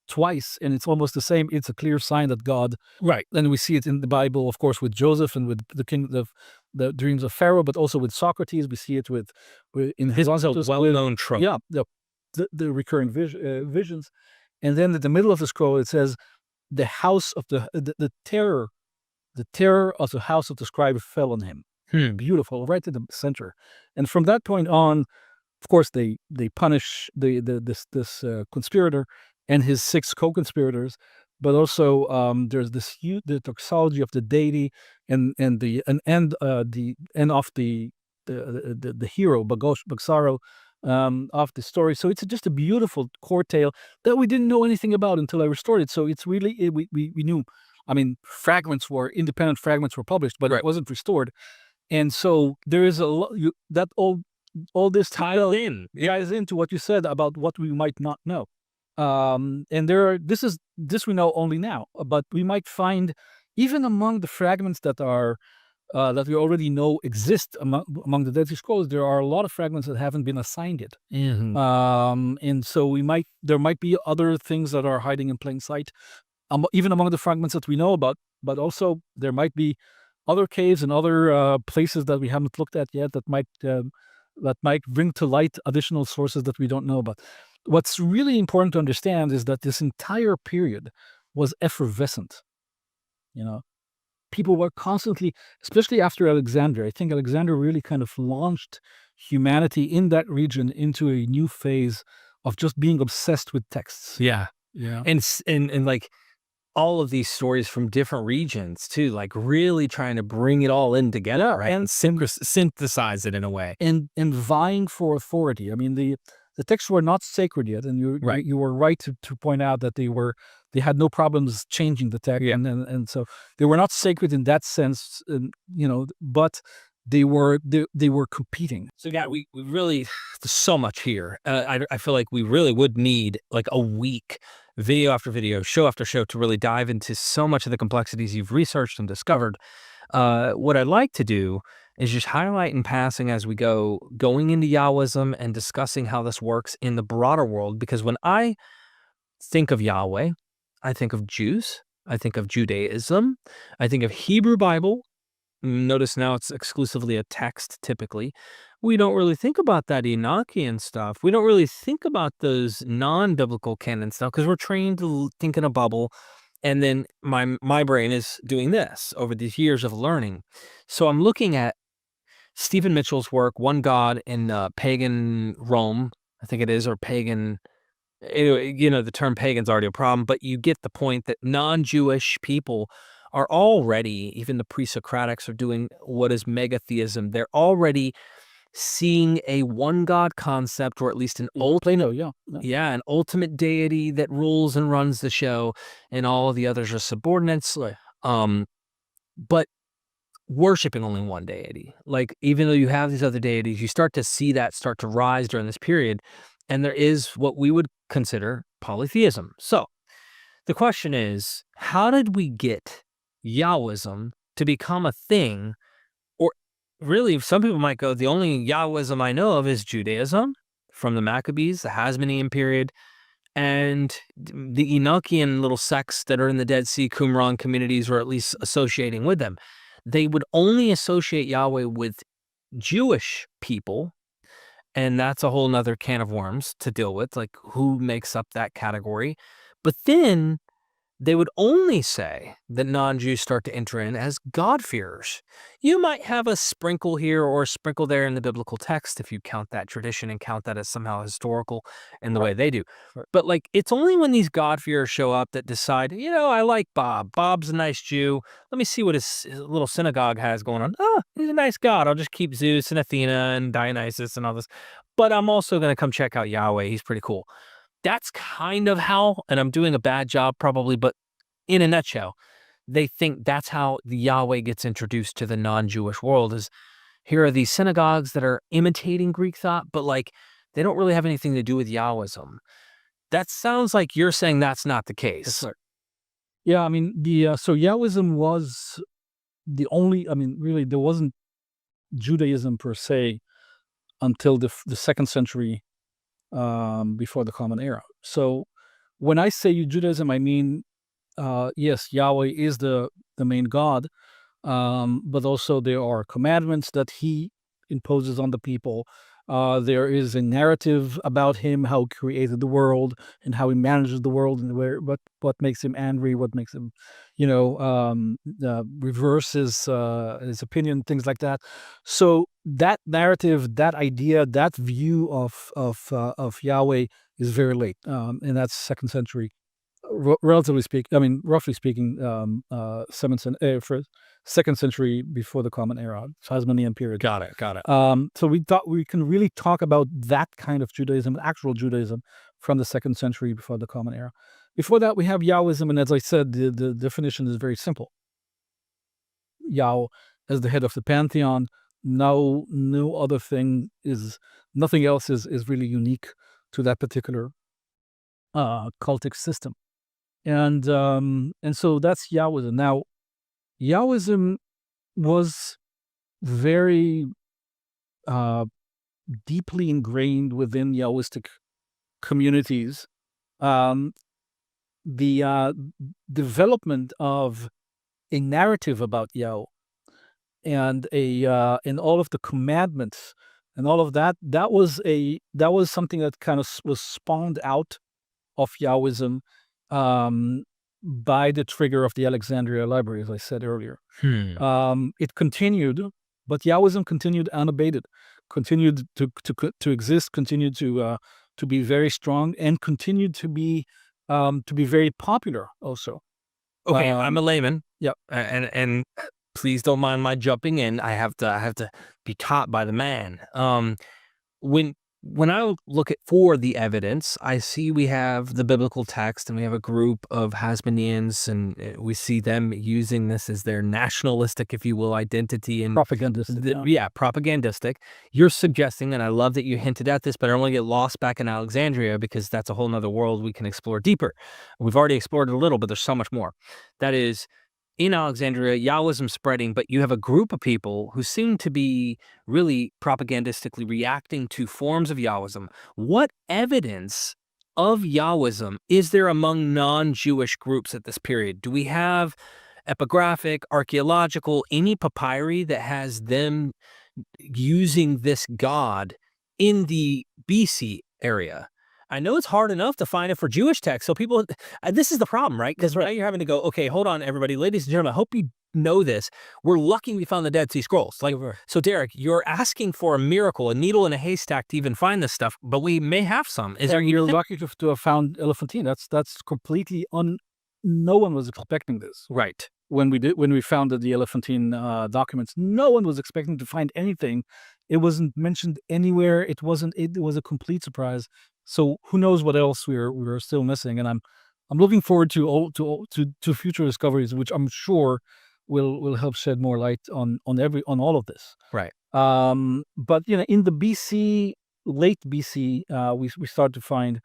twice and it's almost the same, it's a clear sign that God. Right. And we see it in the Bible, of course, with Joseph and with the king of the dreams of Pharaoh, but also with Socrates. We see it in his well-known trope. Yeah, the recurring visions. And then at the middle of the scroll, it says, "The house of the terror of the house of the scribe fell on him." Beautiful, right in the center. And from that point on, of course, they punish this conspirator and his 6 co-conspirators, but also there's the doxology of the deity and the end of the hero Bagsaro of the story. So it's just a beautiful court tale that we didn't know anything about until I restored it. So it's really we knew. I mean, independent fragments were published, but it wasn't restored. And so there is a lot that all this ties into what you said about what we might not know. And this we know only now, but we might find even among the fragments that are that we already know exist among the Dead Sea Scrolls, there are a lot of fragments that haven't been assigned yet. And so there might be other things that are hiding in plain sight, even among the fragments that we know about, but also there might be other caves and other places that we haven't looked at yet that might bring to light additional sources that we don't know about. What's really important to understand is that this entire period was effervescent. People were constantly, especially after Alexander. I think Alexander really kind of launched humanity in that region into a new phase of just being obsessed with texts. Yeah. Yeah. And like all of these stories from different regions too, like really trying to bring it all in together, right? And synthesize it in a way. And vying for authority. I mean, the texts were not sacred yet, and you were right to point out that they had no problems changing the text, and so they were not sacred in that sense, but they were competing. So yeah, we really, there's so much here. I feel like we really would need like a week, video after video, show after show, to really dive into so much of the complexities you've researched and discovered. What I'd like to do is just highlight in passing as we going into Yahwism and discussing how this works in the broader world. Because when I think of Yahweh, I think of Jews, I think of Judaism, I think of Hebrew Bible. Notice now it's exclusively a text typically. We don't really think about that Enochian stuff. We don't really think about those non-biblical canon stuff because we're trained to think in a bubble. And then my brain is doing this over these years of learning. So I'm looking at Stephen Mitchell's work, One God in Pagan Rome, I think it is, or Pagan. The term pagan's already a problem, but you get the point that non-Jewish people are already, even the pre-Socratics are doing what is megatheism. They're already seeing a one God concept, or at least an an ultimate deity that rules and runs the show, and all of the others are subordinates. But worshiping only one deity. Like, even though you have these other deities, you start to see that start to rise during this period, and there is what we would consider polytheism. So the question is, how did we get Yahwism to become a thing? Or really, some people might go, the only Yahwism I know of is Judaism from the Maccabees, the Hasmonean period, and the Enochian little sects that are in the Dead Sea, Qumran communities, or at least associating with them. They would only associate Yahweh with Jewish people, and that's a whole nother can of worms to deal with, like who makes up that category. But then they would only say that non-Jews start to enter in as God-fearers. You might have a sprinkle here or a sprinkle there in the biblical text if you count that tradition and count that as somehow historical in the way they do. But like, it's only when these God-fearers show up that decide, I like Bob. Bob's a nice Jew. Let me see what his little synagogue has going on. Oh, he's a nice God. I'll just keep Zeus and Athena and Dionysus and all this. But I'm also going to come check out Yahweh. He's pretty cool. That's kind of how, and I'm doing a bad job probably, but in a nutshell, they think that's how the Yahweh gets introduced to the non-Jewish world. Is here are these synagogues that are imitating Greek thought, but like they don't really have anything to do with Yahwism. That sounds like you're saying that's not the case. Right. Yeah, I mean, so Yahwism was the only, really, there wasn't Judaism per se until the 2nd century before the Common Era. So when I say Judaism, I mean, yes, Yahweh is the main God, but also there are commandments that he imposes on the people. There is a narrative about him, how he created the world and how he manages the world, and what makes him angry, what makes him, reverse his opinion, things like that. So that narrative, that idea, that view of Yahweh is very late, and that's 2nd century. Roughly speaking, 2nd century before the Common Era, Hasmonean period. Got it. So we thought we can really talk about that kind of Judaism, actual Judaism, from the 2nd century before the Common Era. Before that, we have Yahwism, and as I said, the definition is very simple. Yah as the head of the pantheon. No other thing nothing else is really unique to that particular cultic system. And so that's Yahwism. Now, Yahwism was very deeply ingrained within Yahwistic communities. The development of a narrative about Yahweh and and all of the commandments and all of that, that was something that kind of was spawned out of Yahwism by the trigger of the Alexandria Library, as I said earlier. It continued, but Yahwism continued unabated, continued to exist, continued to be very strong, and continued to be very popular also. Okay, I'm a layman. Yeah, and please don't mind my jumping in. I have to be taught by the man. When I look for the evidence, I see we have the biblical text and we have a group of Hasmoneans, and we see them using this as their nationalistic, if you will, identity and propagandistic. Propagandistic. You're suggesting, and I love that you hinted at this, but I don't want to get lost back in Alexandria because that's a whole nother world we can explore deeper. We've already explored it a little, but there's so much more. That is, in Alexandria, Yahwism spreading, but you have a group of people who seem to be really propagandistically reacting to forms of Yahwism. What evidence of Yahwism is there among non-Jewish groups at this period? Do we have epigraphic, archaeological, any papyri that has them using this god in the BC area? I know it's hard enough to find it for Jewish texts. So people, this is the problem, right? Because now you're having to go, okay, hold on, everybody. Ladies and gentlemen, I hope you know this. We're lucky we found the Dead Sea Scrolls. So Derek, you're asking for a miracle, a needle in a haystack to even find this stuff, but we may have some. You're lucky to have found Elephantine. That's completely no one was expecting this. Right. When we found the Elephantine documents, no one was expecting to find anything. It wasn't mentioned anywhere. It was a complete surprise. So who knows what else we're still missing? And I'm looking forward to future discoveries, which I'm sure will help shed more light on all of this. Right. But in the BC, late BC, we start to find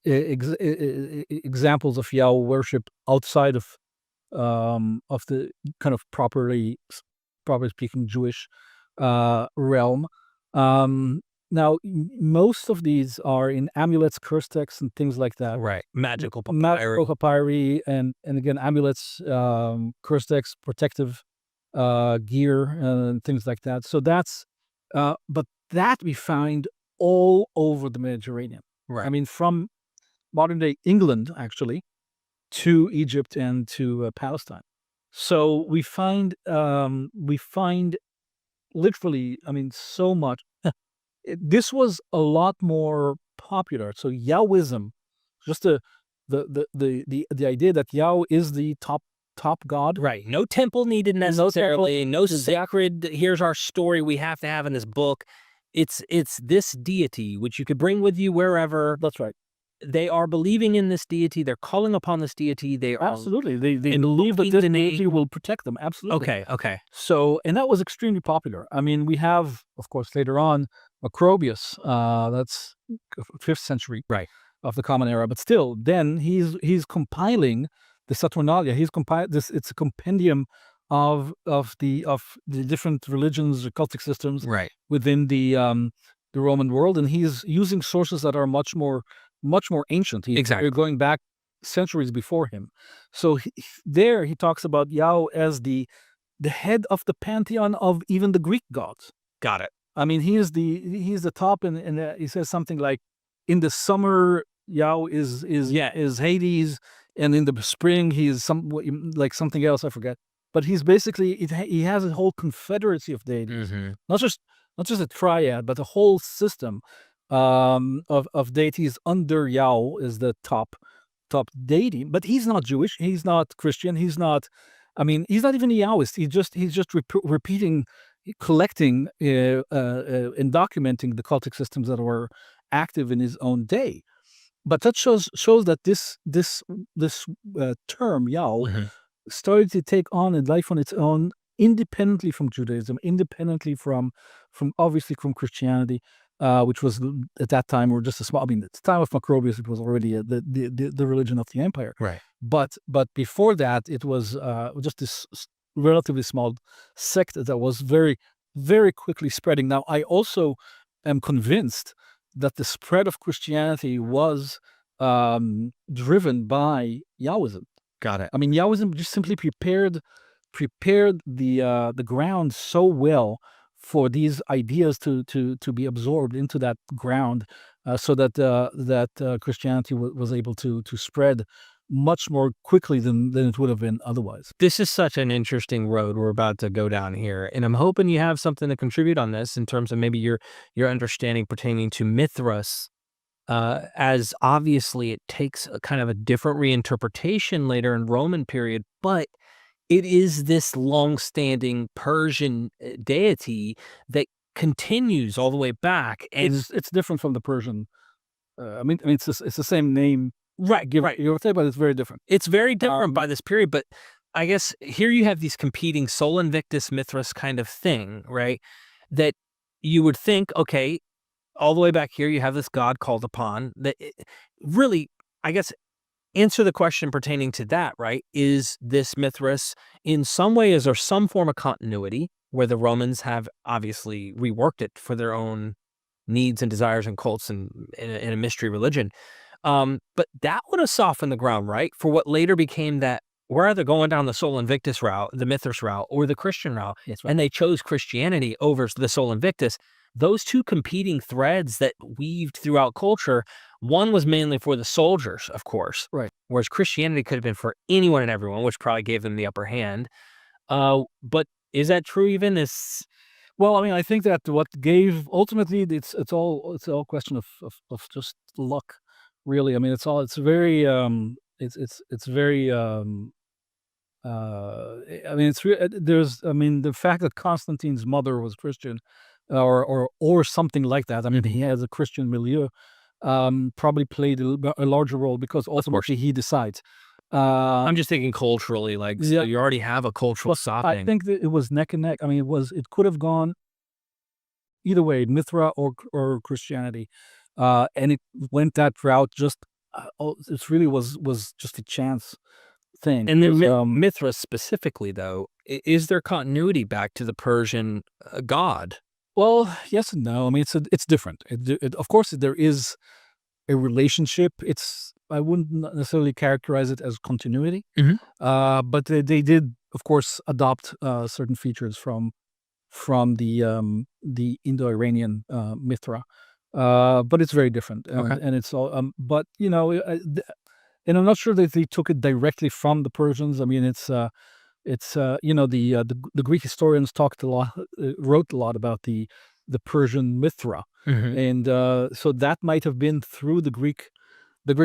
examples of Yahweh worship outside of the kind of properly speaking Jewish realm. Now, most of these are in amulets, curse texts, and things like that. Right. Magical papyri, and again, amulets, curse texts, protective gear, and things like that. So that's, but that we find all over the Mediterranean. Right. I mean, from modern day England, actually, to Egypt and to Palestine. So we find literally, I mean, so much. This was a lot more popular. So Yahwism, just the idea that Yahweh is the top god. Right. No temple needed necessarily. No sacred. Here's our story we have to have in this book. It's this deity which you could bring with you wherever. That's right. They are believing in this deity. They're calling upon this deity. They are absolutely. They believe that this deity will protect them. Absolutely. Okay. So, and that was extremely popular. I mean, we have, of course, later on, Macrobius. That's 5th century, right, of the Common Era. But still, then he's compiling the Saturnalia. He's compiled this. It's a compendium of the different religions, cultic systems, right, within the Roman world, and he's using sources that are much more ancient. Exactly. Going back centuries before him. So there he talks about Yahweh as the head of the pantheon of even the Greek gods. Got it. I mean, he's the top, and he says something like, in the summer Yahweh is Hades, and in the spring he's something else, I forget. But he's basically he has a whole confederacy of deities, not just a triad, but a whole system of deities under Yahweh is the top deity. But he's not Jewish, he's not Christian, he's not even a Yahwist. He's just repeating, collecting and documenting the cultic systems that were active in his own day. But that shows that this term Yahweh started to take on a life on its own, independently from Judaism, independently from obviously from Christianity, which was at that time, or just a small. I mean, at the time of Macrobius, it was already the religion of the empire. Right. But before that, it was just this relatively small sect that was very, very quickly spreading. Now, I also am convinced that the spread of Christianity was driven by Yahwism. Got it. I mean, Yahwism just simply prepared the ground so well for these ideas to be absorbed into that ground, so that Christianity was able to spread much more quickly than it would have been otherwise. This is such an interesting road we're about to go down here, and I'm hoping you have something to contribute on this in terms of maybe your understanding pertaining to Mithras, as obviously it takes a kind of a different reinterpretation later in Roman period, but it is this long-standing Persian deity that continues all the way back, and It's different from the Persian. It's the same name, right, give or take, but it's very different. it's very different by this period. But I guess here you have these competing Sol Invictus Mithras kind of thing, right? That you would think, okay, all the way back here, you have this god called upon that really, I guess, answer the question pertaining to that, right? Is this Mithras in some way, is there some form of continuity where the Romans have obviously reworked it for their own needs and desires and cults and in a mystery religion? But that would have softened the ground, right? For what later became that we're either going down the Sol Invictus route, the Mithras route, or the Christian route. That's right. And they chose Christianity over the Sol Invictus. Those two competing threads that weaved throughout culture, one was mainly for the soldiers, of course. Right. Whereas Christianity could have been for anyone and everyone, which probably gave them the upper hand. But is that true even? Well, I mean, I think that what gave ultimately it's all a question of just luck, really. I mean, it's very it's very I mean, the fact that Constantine's mother was Christian, or something like that. I mean, he has a Christian milieu, probably played a larger role because ultimately he decides. I'm just thinking culturally, like, so you already have a cultural I softening. think that it was neck and neck. I mean, it could have gone either way, Mithra or Christianity, and it went that route. Just it really was just a chance thing. And then Because, Mithras specifically, though, is there continuity back to the Persian god? well, yes and no. I mean, it's different. Of course, there is a relationship. I wouldn't necessarily characterize it as continuity, Mhm. but they did, of course, adopt certain features from the Indo-Iranian Mithra, but it's very different, Okay. and it's all. But and I'm not sure that they took it directly from the Persians. I mean, the Greek historians wrote a lot about the Persian Mithra, Mhm. and so that might have been through the Greek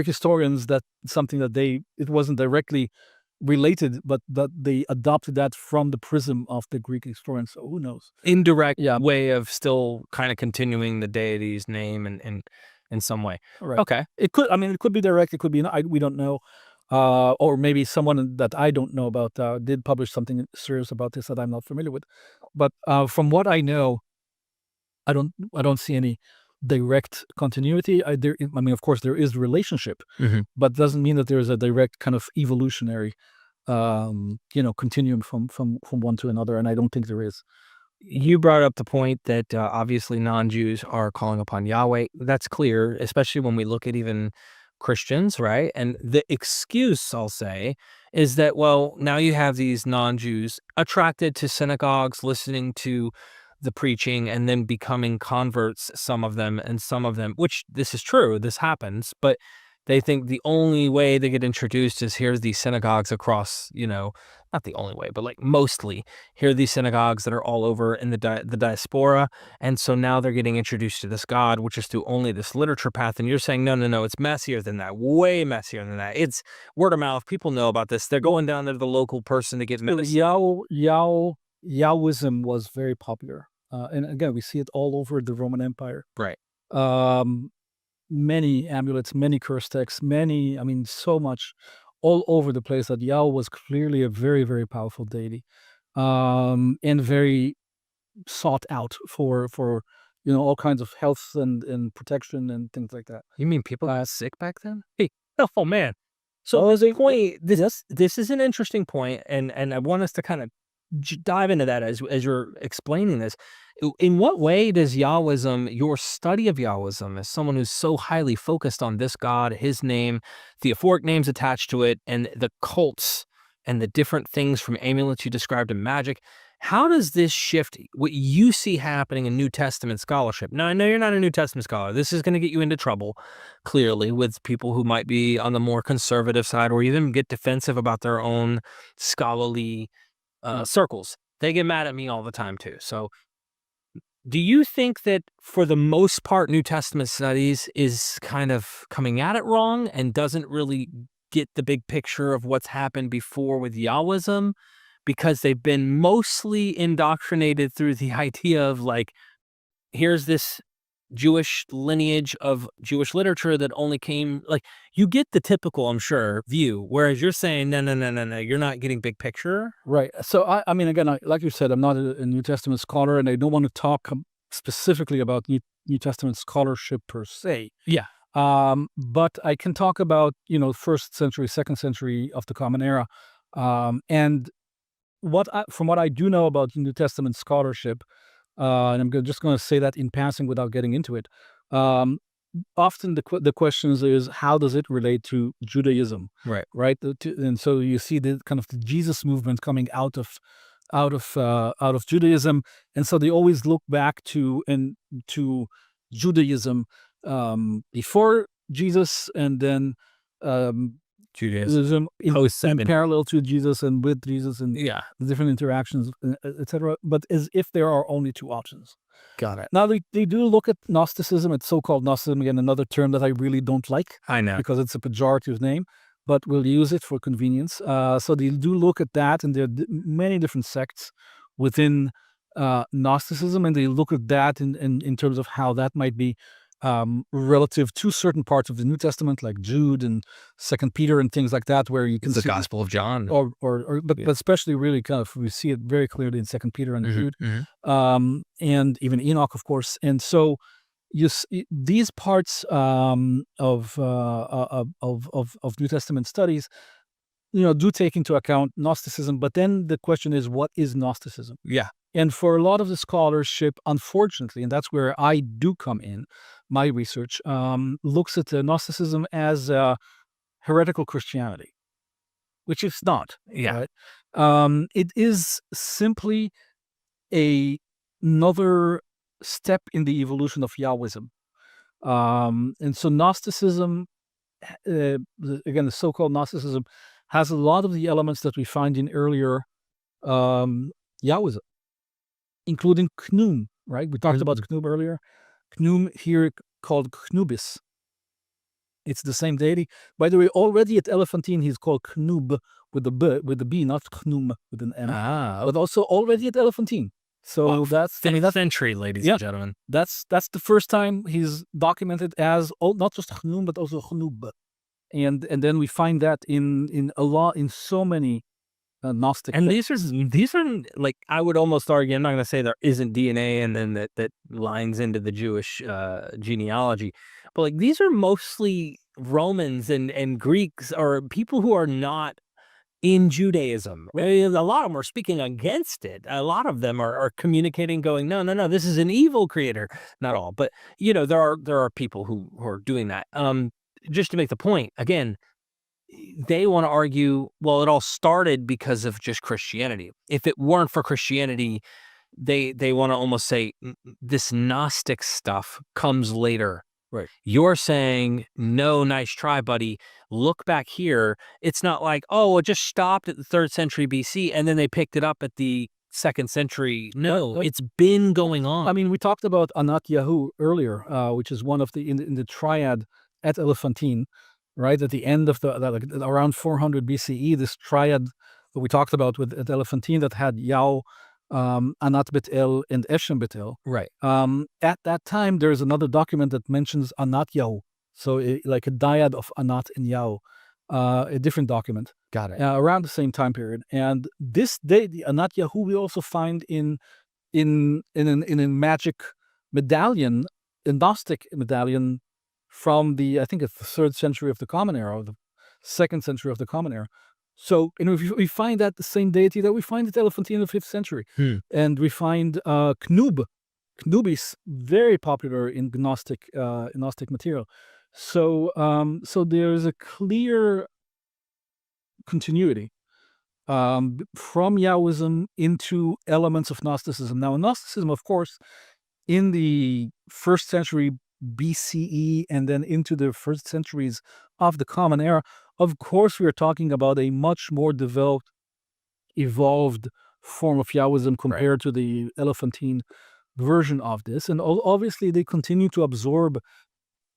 historians, that something that it wasn't directly related, but that they adopted that from the prism of the Greek historians. So who knows? Indirect Yeah, way of still kind of continuing the deity's name and in some way. right. Okay. It could. I mean, it could be direct. It could be. We don't know. Or maybe someone that I don't know about did publish something serious about this that I'm not familiar with. But from what I know, I don't see any direct continuity. I mean, of course, there is relationship, Mhm. but doesn't mean that there is a direct kind of evolutionary, continuum from one to another. And I don't think there is. You brought up the point that obviously non-Jews are calling upon Yahweh. That's clear, especially when we look at even Christians, right? And the excuse, I'll say, is that, well, now you have these non-Jews attracted to synagogues, listening to the preaching, and then becoming converts, some of them, and some of them, which this is true, this happens, but they think the only way they get introduced is here's these synagogues across, not the only way, but like mostly here are these synagogues that are all over in the diaspora. And so now they're getting introduced to this God, which is through only this literature path. And you're saying, no, it's messier than that, way messier than that. It's word of mouth. People know about this. They're going down there to the local person to get medicine. Yahwism was very popular, and again, we see it all over the Roman Empire. Right. Many amulets, many curse texts, I mean, so much all over the place, that Yahweh was clearly a very, very powerful deity, and very sought out for all kinds of health and protection and things like that. You mean people got sick back then? Hey, oh man. Oh, So this point, this is an interesting point, and I want us to kind of dive into that as you're explaining this. In what way does Yahwism, your study of Yahwism, as someone who's so highly focused on this God, his name, theophoric names attached to it, and the cults and the different things from amulets you described in magic, how does this shift what you see happening in New Testament scholarship? Now, I know you're not a New Testament scholar. This is going to get you into trouble, clearly, with people who might be on the more conservative side or even get defensive about their own scholarly circles. They get mad at me all the time, too. So do you think that for the most part, New Testament studies is kind of coming at it wrong and doesn't really get the big picture of what's happened before with Yahwism? Because they've been mostly indoctrinated through the idea of like, here's this Jewish lineage of Jewish literature that only came, like, you get the typical, I'm sure, view, whereas you're saying, no, you're not getting big picture. Right. So, I mean, again, like you said, I'm not a New Testament scholar, and I don't want to talk specifically about New Testament scholarship per se. Yeah. But I can talk about, first century, second century of the Common Era. And from what I do know about New Testament scholarship, and I'm just going to say that in passing without getting into it. Often the questions is, how does it relate to Judaism? Right. Right. And so you see the kind of the Jesus movement coming out of Judaism, and so they always look back to Judaism before Jesus, and then Judaism in parallel to Jesus and with Jesus, and yeah, the different interactions, etc. But as if there are only two options. Got it. Now they do look at Gnosticism. It's so-called Gnosticism, again, another term that I really don't like. I know, because it's a pejorative name, but we'll use it for convenience. So they do look at that, and there are many different sects within Gnosticism, and they look at that in terms of how that might be relative to certain parts of the New Testament, like Jude and Second Peter and things like that, where you can the see Gospel of John, but especially really kind of we see it very clearly in Second Peter and Jude, and even Enoch, of course. And so these parts of New Testament studies, do take into account Gnosticism. But then the question is, what is Gnosticism? Yeah. And for a lot of the scholarship, unfortunately, and that's where I do come in, my research looks at Gnosticism as heretical Christianity, which it's not. Yeah. Right? It is simply another step in the evolution of Yahwism. And so Gnosticism, again, the so-called Gnosticism, has a lot of the elements that we find in earlier Yahwism, including Qnum, right? We talked about Qnum earlier. Qnum here called Qnubis. It's the same deity. By the way, already at Elephantine, he's called Qnub with the B, not Qnum with an M. But also already at Elephantine. So that's 5th century, ladies and gentlemen. That's the first time he's documented as not just Qnum, but also Qnub. And then we find that in so many Gnostic. And these are like, I would almost argue, I'm not going to say there isn't DNA and then that lines into the Jewish genealogy, but like these are mostly Romans and Greeks, or people who are not in Judaism. A lot of them are speaking against it. A lot of them are communicating, going, no, this is an evil creator. Not all, but there are people who are doing that. Just to make the point, again, they want to argue, well, it all started because of just Christianity. If it weren't for Christianity, they want to almost say this Gnostic stuff comes later. Right. You're saying, no, nice try, buddy. Look back here. It's not like, oh, it just stopped at the 3rd century BC and then they picked it up at the 2nd century. No, it's been going on. I mean, we talked about Anat Yahu earlier, which is one of the in the triad at Elephantine. Right at the end of around 400 BCE, this triad that we talked about at Elephantine that had Yao, Anat Bet El, and Eshem Bet El. Right. At that time, there's another document that mentions Anat Yao, so like a dyad of Anat and Yao, a different document. Got it. Around the same time period, and this day, the Anat Yahu we also find in a magic medallion, a Gnostic medallion. From I think it's the 3rd century of the Common Era, or the 2nd century of the Common Era. So, we find that the same deity that we find at Elephantine in the 5th century. And we find Knub. Knubis, very popular in Gnostic material. So, so there is a clear continuity from Yahwism into elements of Gnosticism. Now, Gnosticism, of course, in the 1st century BCE and then into the 1st centuries of the Common Era, of course, we are talking about a much more developed, evolved form of Yahwism compared to the Elephantine version of this. And obviously, they continue to absorb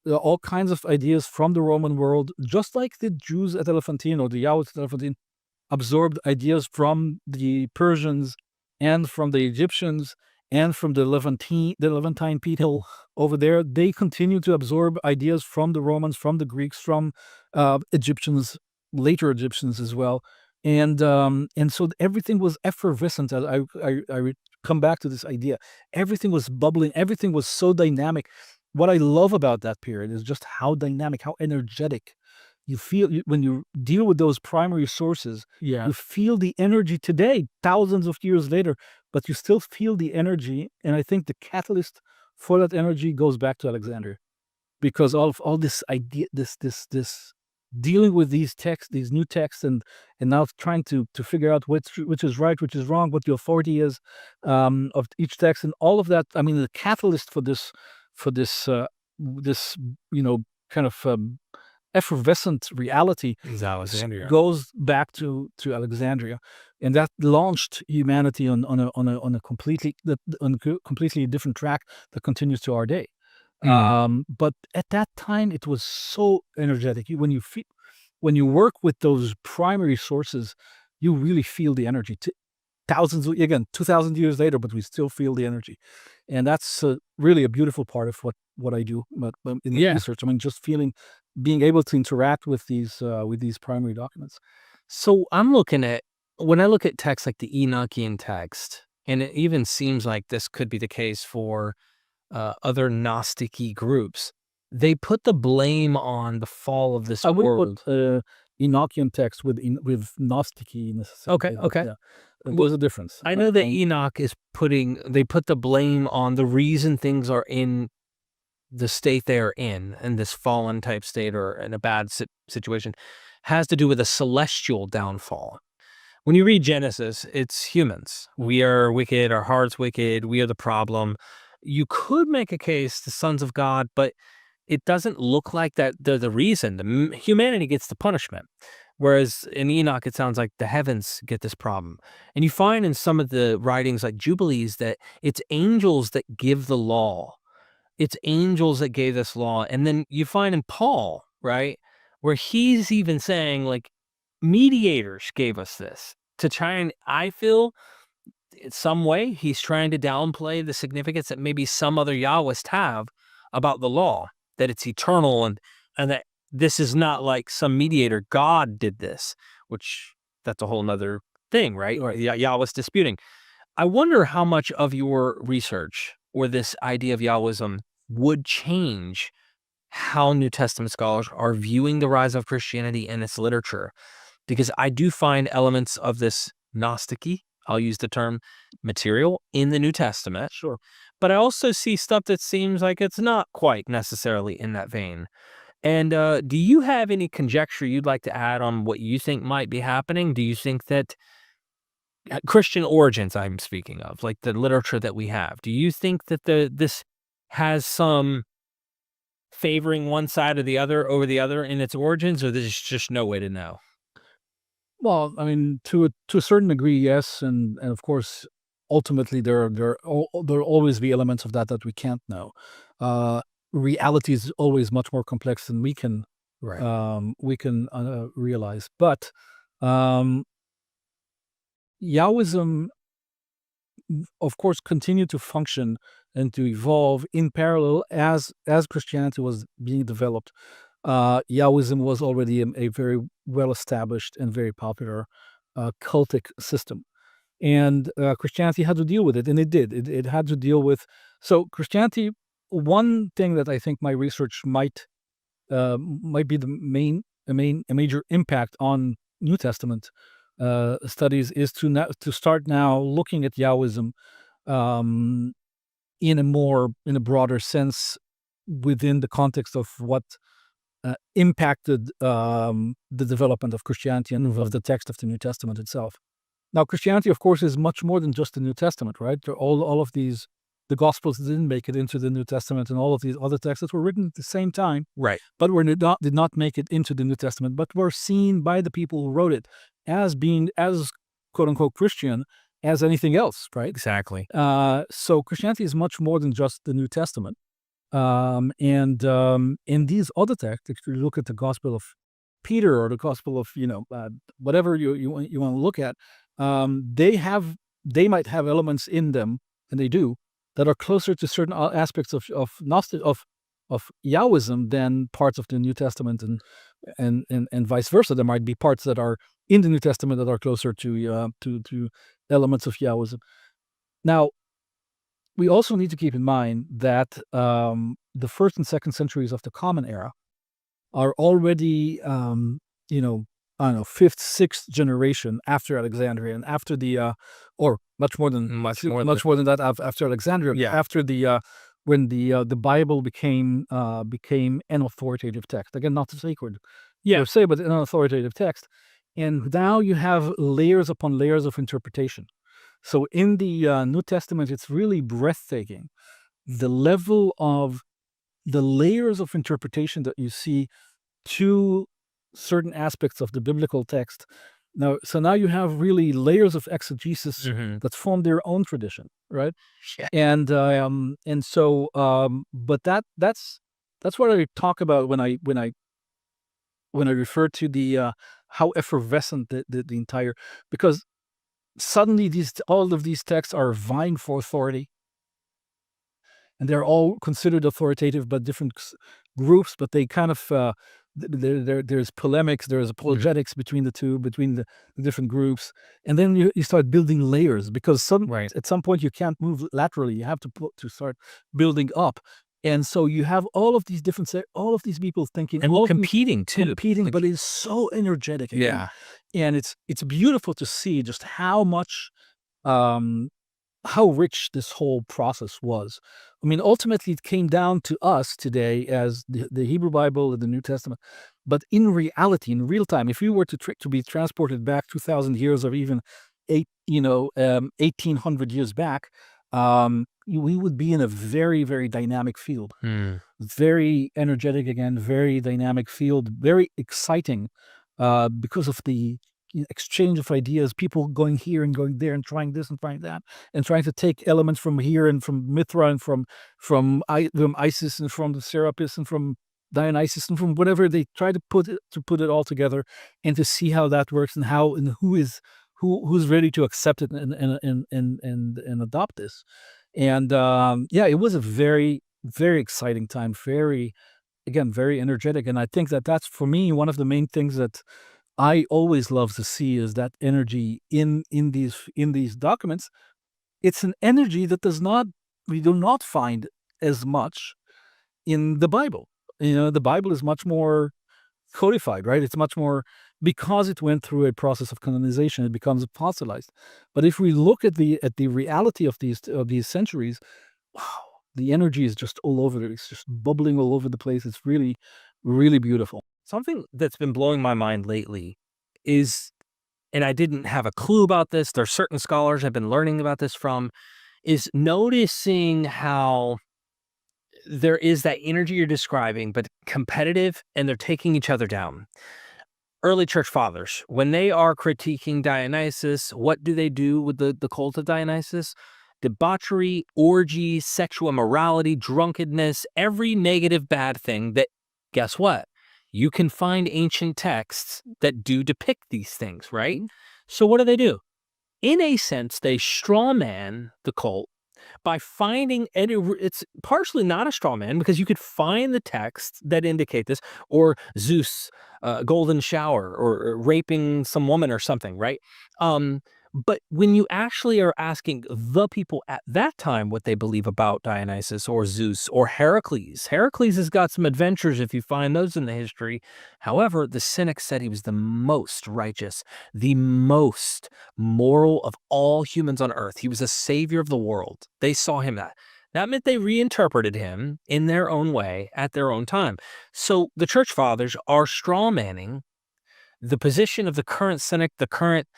all kinds of ideas from the Roman world, just like the Jews at Elephantine or the Yahwists at Elephantine absorbed ideas from the Persians and from the Egyptians and from the Levantine people over there. They continue to absorb ideas from the Romans, from the Greeks, from Egyptians, later Egyptians as well. And so everything was effervescent. I come back to this idea. Everything was bubbling. Everything was so dynamic. What I love about that period is just how dynamic, how energetic you feel when you deal with those primary sources. You feel the energy today, thousands of years later, but you still feel the energy. And I think the catalyst for that energy goes back to Alexandria, because all this idea, this dealing with these texts, these new texts, and now trying to figure out which is right, which is wrong, what the authority is of each text, and all of that. I mean, the catalyst for this kind of effervescent reality goes back to Alexandria, and that launched humanity on a completely different track that continues to our day. But at that time, it was so energetic. When you work with those primary sources, you really feel the energy. 2,000 years later, but we still feel the energy, and that's really a beautiful part of what I do. But in the research, I mean, just being able to interact with these primary documents. So when I look at texts like the Enochian text, and it even seems like this could be the case for other Gnostic-y groups, they put the blame on the fall of this world. I would put Enochian text with Gnostic-y necessarily. Okay. Yeah. There's a difference. I know that Enoch they put the blame on the reason things are in the state they are in this fallen type state or in a bad situation, has to do with a celestial downfall. When you read Genesis, it's humans. We are wicked, our heart's wicked, we are the problem. You could make a case the sons of God, but it doesn't look like that they're the reason. Humanity gets the punishment. Whereas in Enoch, it sounds like the heavens get this problem. And you find in some of the writings like Jubilees that it's angels that give the law. It's angels that gave this law. And then you find in Paul, right, where he's even saying like mediators gave us this to try and, I feel, in some way, he's trying to downplay the significance that maybe some other Yahwists have about the law, that it's eternal and that this is not like some mediator. God did this, which that's a whole nother thing, right? Or Yahwist disputing. I wonder how much of your research or this idea of Yahwism would change how New Testament scholars are viewing the rise of Christianity and its literature. Because I do find elements of this Gnostic-y, I'll use the term, material in the New Testament. Sure. But I also see stuff that seems like it's not quite necessarily in that vein. And do you have any conjecture you'd like to add on what you think might be happening? Do you think that Christian origins, I'm speaking of, like the literature that we have, do you think that this has some favoring one side or the other over the other in its origins, or there's just no way to know? Well, I mean, to a certain degree, yes, and of course, ultimately, there'll always be elements of that we can't know. Reality is always much more complex than we can realize. But Yahwism, of course, continued to function and to evolve in parallel as Christianity was being developed. Yahwism was already a very well-established and very popular cultic system. And Christianity had to deal with it, and it did. It had to deal with... So Christianity, one thing that I think my research might be a major impact on New Testament studies is to start now looking at Yahwism in a broader sense within the context of what impacted the development of Christianity and of the text of the New Testament itself. Now, Christianity, of course, is much more than just the New Testament, right? All of these, the Gospels didn't make it into the New Testament, and all of these other texts that were written at the same time, Right. but did not make it into the New Testament, but were seen by the people who wrote it as being as quote unquote Christian as anything else, right? Exactly. So Christianity is much more than just the New Testament. And in these other texts, if you look at the Gospel of Peter or the Gospel of whatever you want to look at, they might have elements in them, and they do, that are closer to certain aspects of Yahwism than parts of the New Testament, and vice versa. There might be parts that are in the New Testament that are closer to elements of Yahwism. Now, we also need to keep in mind that the first and second centuries of the Common Era are already, fifth, sixth generation after Alexandria, and after the, or much more than that after Alexandria. Yeah. After the when the Bible became an authoritative text. Again, not sacred, per se, but an authoritative text. And now you have layers upon layers of interpretation. So in the New Testament, it's really breathtaking, the level of the layers of interpretation that you see to certain aspects of the biblical text. Now you have really layers of exegesis that form their own tradition, right? Yeah. And so, but that's what I talk about when I refer to the how effervescent the entire, because suddenly all of these texts are vying for authority, and they're all considered authoritative by different groups, but they kind of there's polemics, there's apologetics between the different groups, and then you start building layers, because at some point you can't move laterally, you have to start building up. And so you have all of these people thinking, and competing too, but it's so energetic. Yeah. And it's beautiful to see just how much, how rich this whole process was. I mean, ultimately it came down to us today as the Hebrew Bible and the New Testament. But in reality, in real time, if we were to be transported back 2,000 years or even 1,800 years back, we would be in a very, very dynamic field. Very energetic, again, very dynamic field, very exciting, because of the exchange of ideas, people going here and going there and trying this and trying that, and trying to take elements from here and from Mithra and from Isis and from the Serapis and from Dionysus and from whatever. They try to put it all together and to see how that works, and who's ready to accept it and adopt this. And it was a very, very exciting time, very energetic. And I think that's, for me, one of the main things that I always love to see is that energy in these documents. It's an energy that we do not find as much in the Bible. The Bible is much more codified, right? It's much more, because it went through a process of canonization, it becomes fossilized. But if we look at the reality of these centuries, wow, the energy is just all over it. It's just bubbling all over the place. It's really, really beautiful. Something that's been blowing my mind lately is, and I didn't have a clue about this, there's certain scholars I've been learning about this from, is noticing how there is that energy you're describing, but competitive, and they're taking each other down. Early church fathers, when they are critiquing Dionysus, what do they do with the cult of Dionysus? Debauchery, orgies, sexual immorality, drunkenness, every negative bad thing that, guess what? You can find ancient texts that do depict these things, right? So what do? In a sense, they straw man the cult by finding, and it's partially not a straw man, because you could find the texts that indicate this, or Zeus, golden shower, or raping some woman or something, right? But when you actually are asking the people at that time what they believe about Dionysus or Zeus or Heracles, Heracles has got some adventures if you find those in the history. However, the cynics said he was the most righteous, the most moral of all humans on earth. He was a savior of the world. They saw him that. That meant they reinterpreted him in their own way at their own time. So the church fathers are strawmanning the position of the current cynic, the current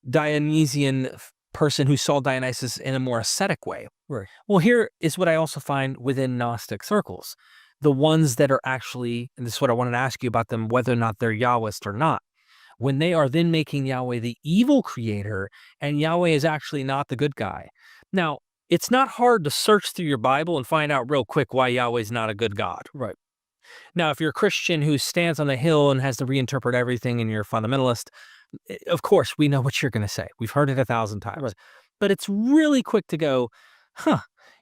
Dionysian person who saw Dionysus in a more ascetic way. Right. Well, here is what I also find within Gnostic circles. The ones that are actually, and this is what I wanted to ask you about them, whether or not they're Yahwist or not. When they are then making Yahweh the evil creator, and Yahweh is actually not the good guy. Now, it's not hard to search through your Bible and find out real quick why Yahweh is not a good God. Right. Now, if you're a Christian who stands on the hill and has to reinterpret everything and you're a fundamentalist, of course, we know what you're going to say. We've heard it 1,000 times. Right. But it's really quick to go,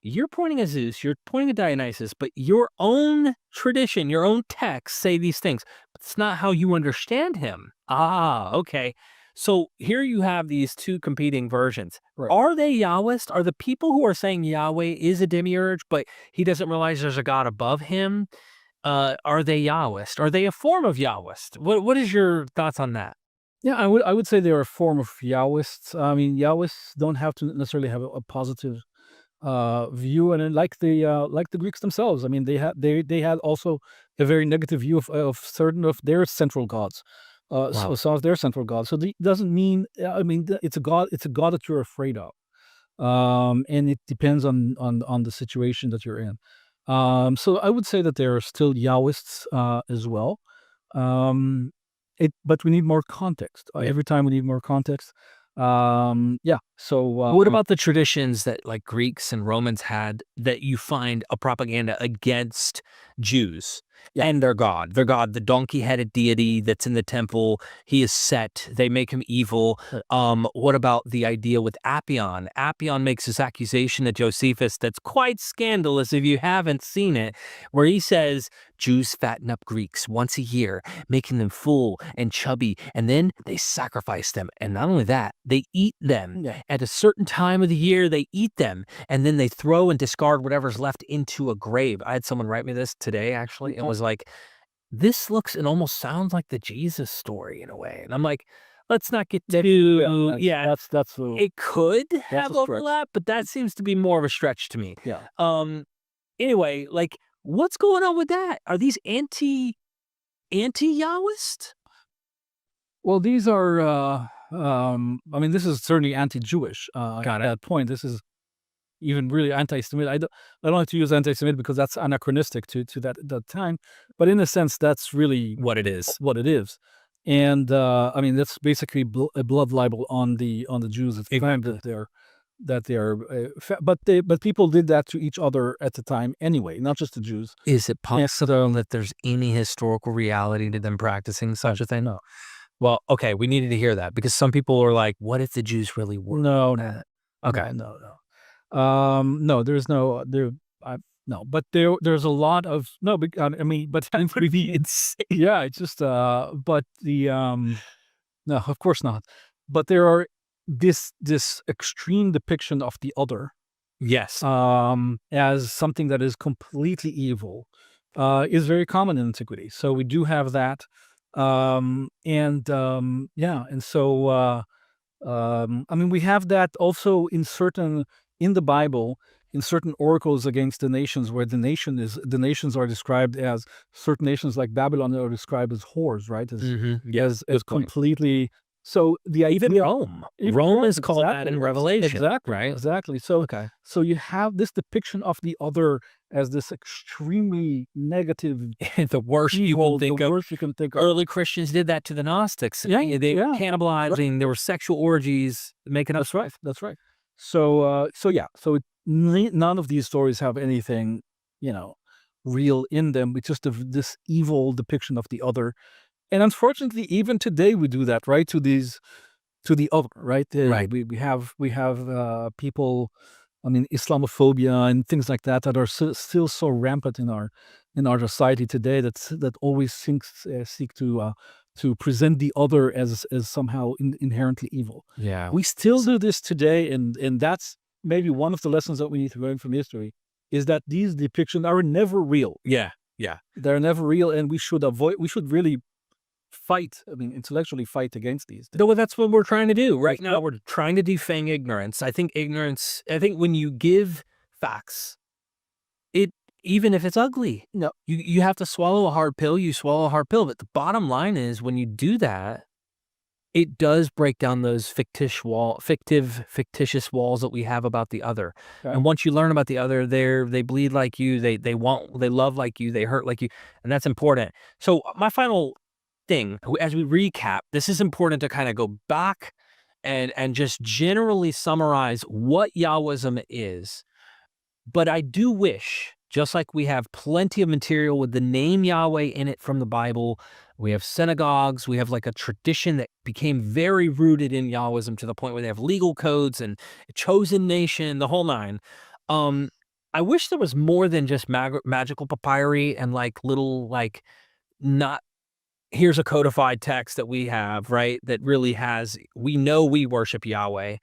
you're pointing at Zeus, you're pointing at Dionysus, but your own tradition, your own texts say these things. But it's not how you understand him. Ah, okay. So here you have these two competing versions. Right. Are they Yahwist? Are the people who are saying Yahweh is a demiurge, but he doesn't realize there's a God above him? Are they Yahwist? Are they a form of Yahwist? What is your thoughts on that? Yeah, I would say they're a form of Yahwists. I mean, Yahwists don't have to necessarily have a positive view, and then like the Greeks themselves. I mean, they had also a very negative view of certain of their central gods. So some of their central gods. So it doesn't mean. I mean, it's a god. It's a god that you're afraid of, and it depends on the situation that you're in. So I would say that there are still Yahwists as well. But we need more context. Every time we need more context. Yeah. So what about the traditions that like Greeks and Romans had that you find a propaganda against Jews and their God? Their God, the donkey-headed deity that's in the temple, he is Set. They make him evil. What about the idea with Apion? Apion makes this accusation to Josephus that's quite scandalous if you haven't seen it, where he says Jews fatten up Greeks once a year, making them full and chubby, and then they sacrifice them. And not only that, they eat them. At a certain time of the year, they eat them, and then they throw and discard whatever's left into a grave. I had someone write me this today, actually, and was like, this looks and almost sounds like the Jesus story in a way. And I'm like, let's not get too, it could have overlap, but that seems to be more of a stretch to me. Yeah. Anyway, like, what's going on with that? Are these anti-Yahwist? Well, these are, I mean, this is certainly anti-Jewish. Got at it. that point, this is even really anti-Semitic. I don't like to use anti-Semitic because that's anachronistic to that time. But in a sense, that's really what it is. And I mean, that's basically a blood libel on the Jews at the time that they are. But people did that to each other at the time anyway, not just the Jews. Is it possible that there's any historical reality to them practicing such a thing? No. Well, okay, we needed to hear that because some people are like, what if the Jews really were? No. Okay. No. No, there's no there. No, but there's a lot of no. I mean, but that would be insane. Yeah, it's just but the no, of course not. But there are this extreme depiction of the other, yes, as something that is completely evil, is very common in antiquity. So we do have that, and so I mean, we have that also in the Bible, in certain oracles against the nations, where the nations are described as certain nations like Babylon are described as whores, right? As completely. So the idea, even Rome is called that in Revelation, exactly, right? Exactly. So so you have this depiction of the other as this extremely negative, the worst evil, you can think of. Early Christians did that to the Gnostics. They cannibalizing. There were sexual orgies, making up. That's right. So none of these stories have anything, real in them. It's just this evil depiction of the other. And unfortunately, even today we do that, right? To the other, right? Right. We have people Islamophobia and things like that are still so rampant in our society today that always seek to present the other as somehow inherently evil. Yeah. We still do this today, and that's maybe one of the lessons that we need to learn from history, is that these depictions are never real. Yeah. They're never real, and we should really fight, intellectually fight against these. No, well, that's what we're trying to do right now. We're trying to defang ignorance. I think when you give facts, even if it's ugly, no, you have to swallow a hard pill, but the bottom line is, when you do that, it does break down those fictitious walls that we have about the other. Okay. And once you learn about the other, they bleed like you, they love like you, they hurt like you, and that's important. So my final thing, as we recap, this is important to kind of go back and just generally summarize what Yahwism is. But I do wish, just like we have plenty of material with the name Yahweh in it from the Bible, we have synagogues, we have like a tradition that became very rooted in Yahwism to the point where they have legal codes and a chosen nation, the whole nine. I wish there was more than just magical papyri and like little, like, not, here's a codified text that we have, right, that really has, we know we worship Yahweh.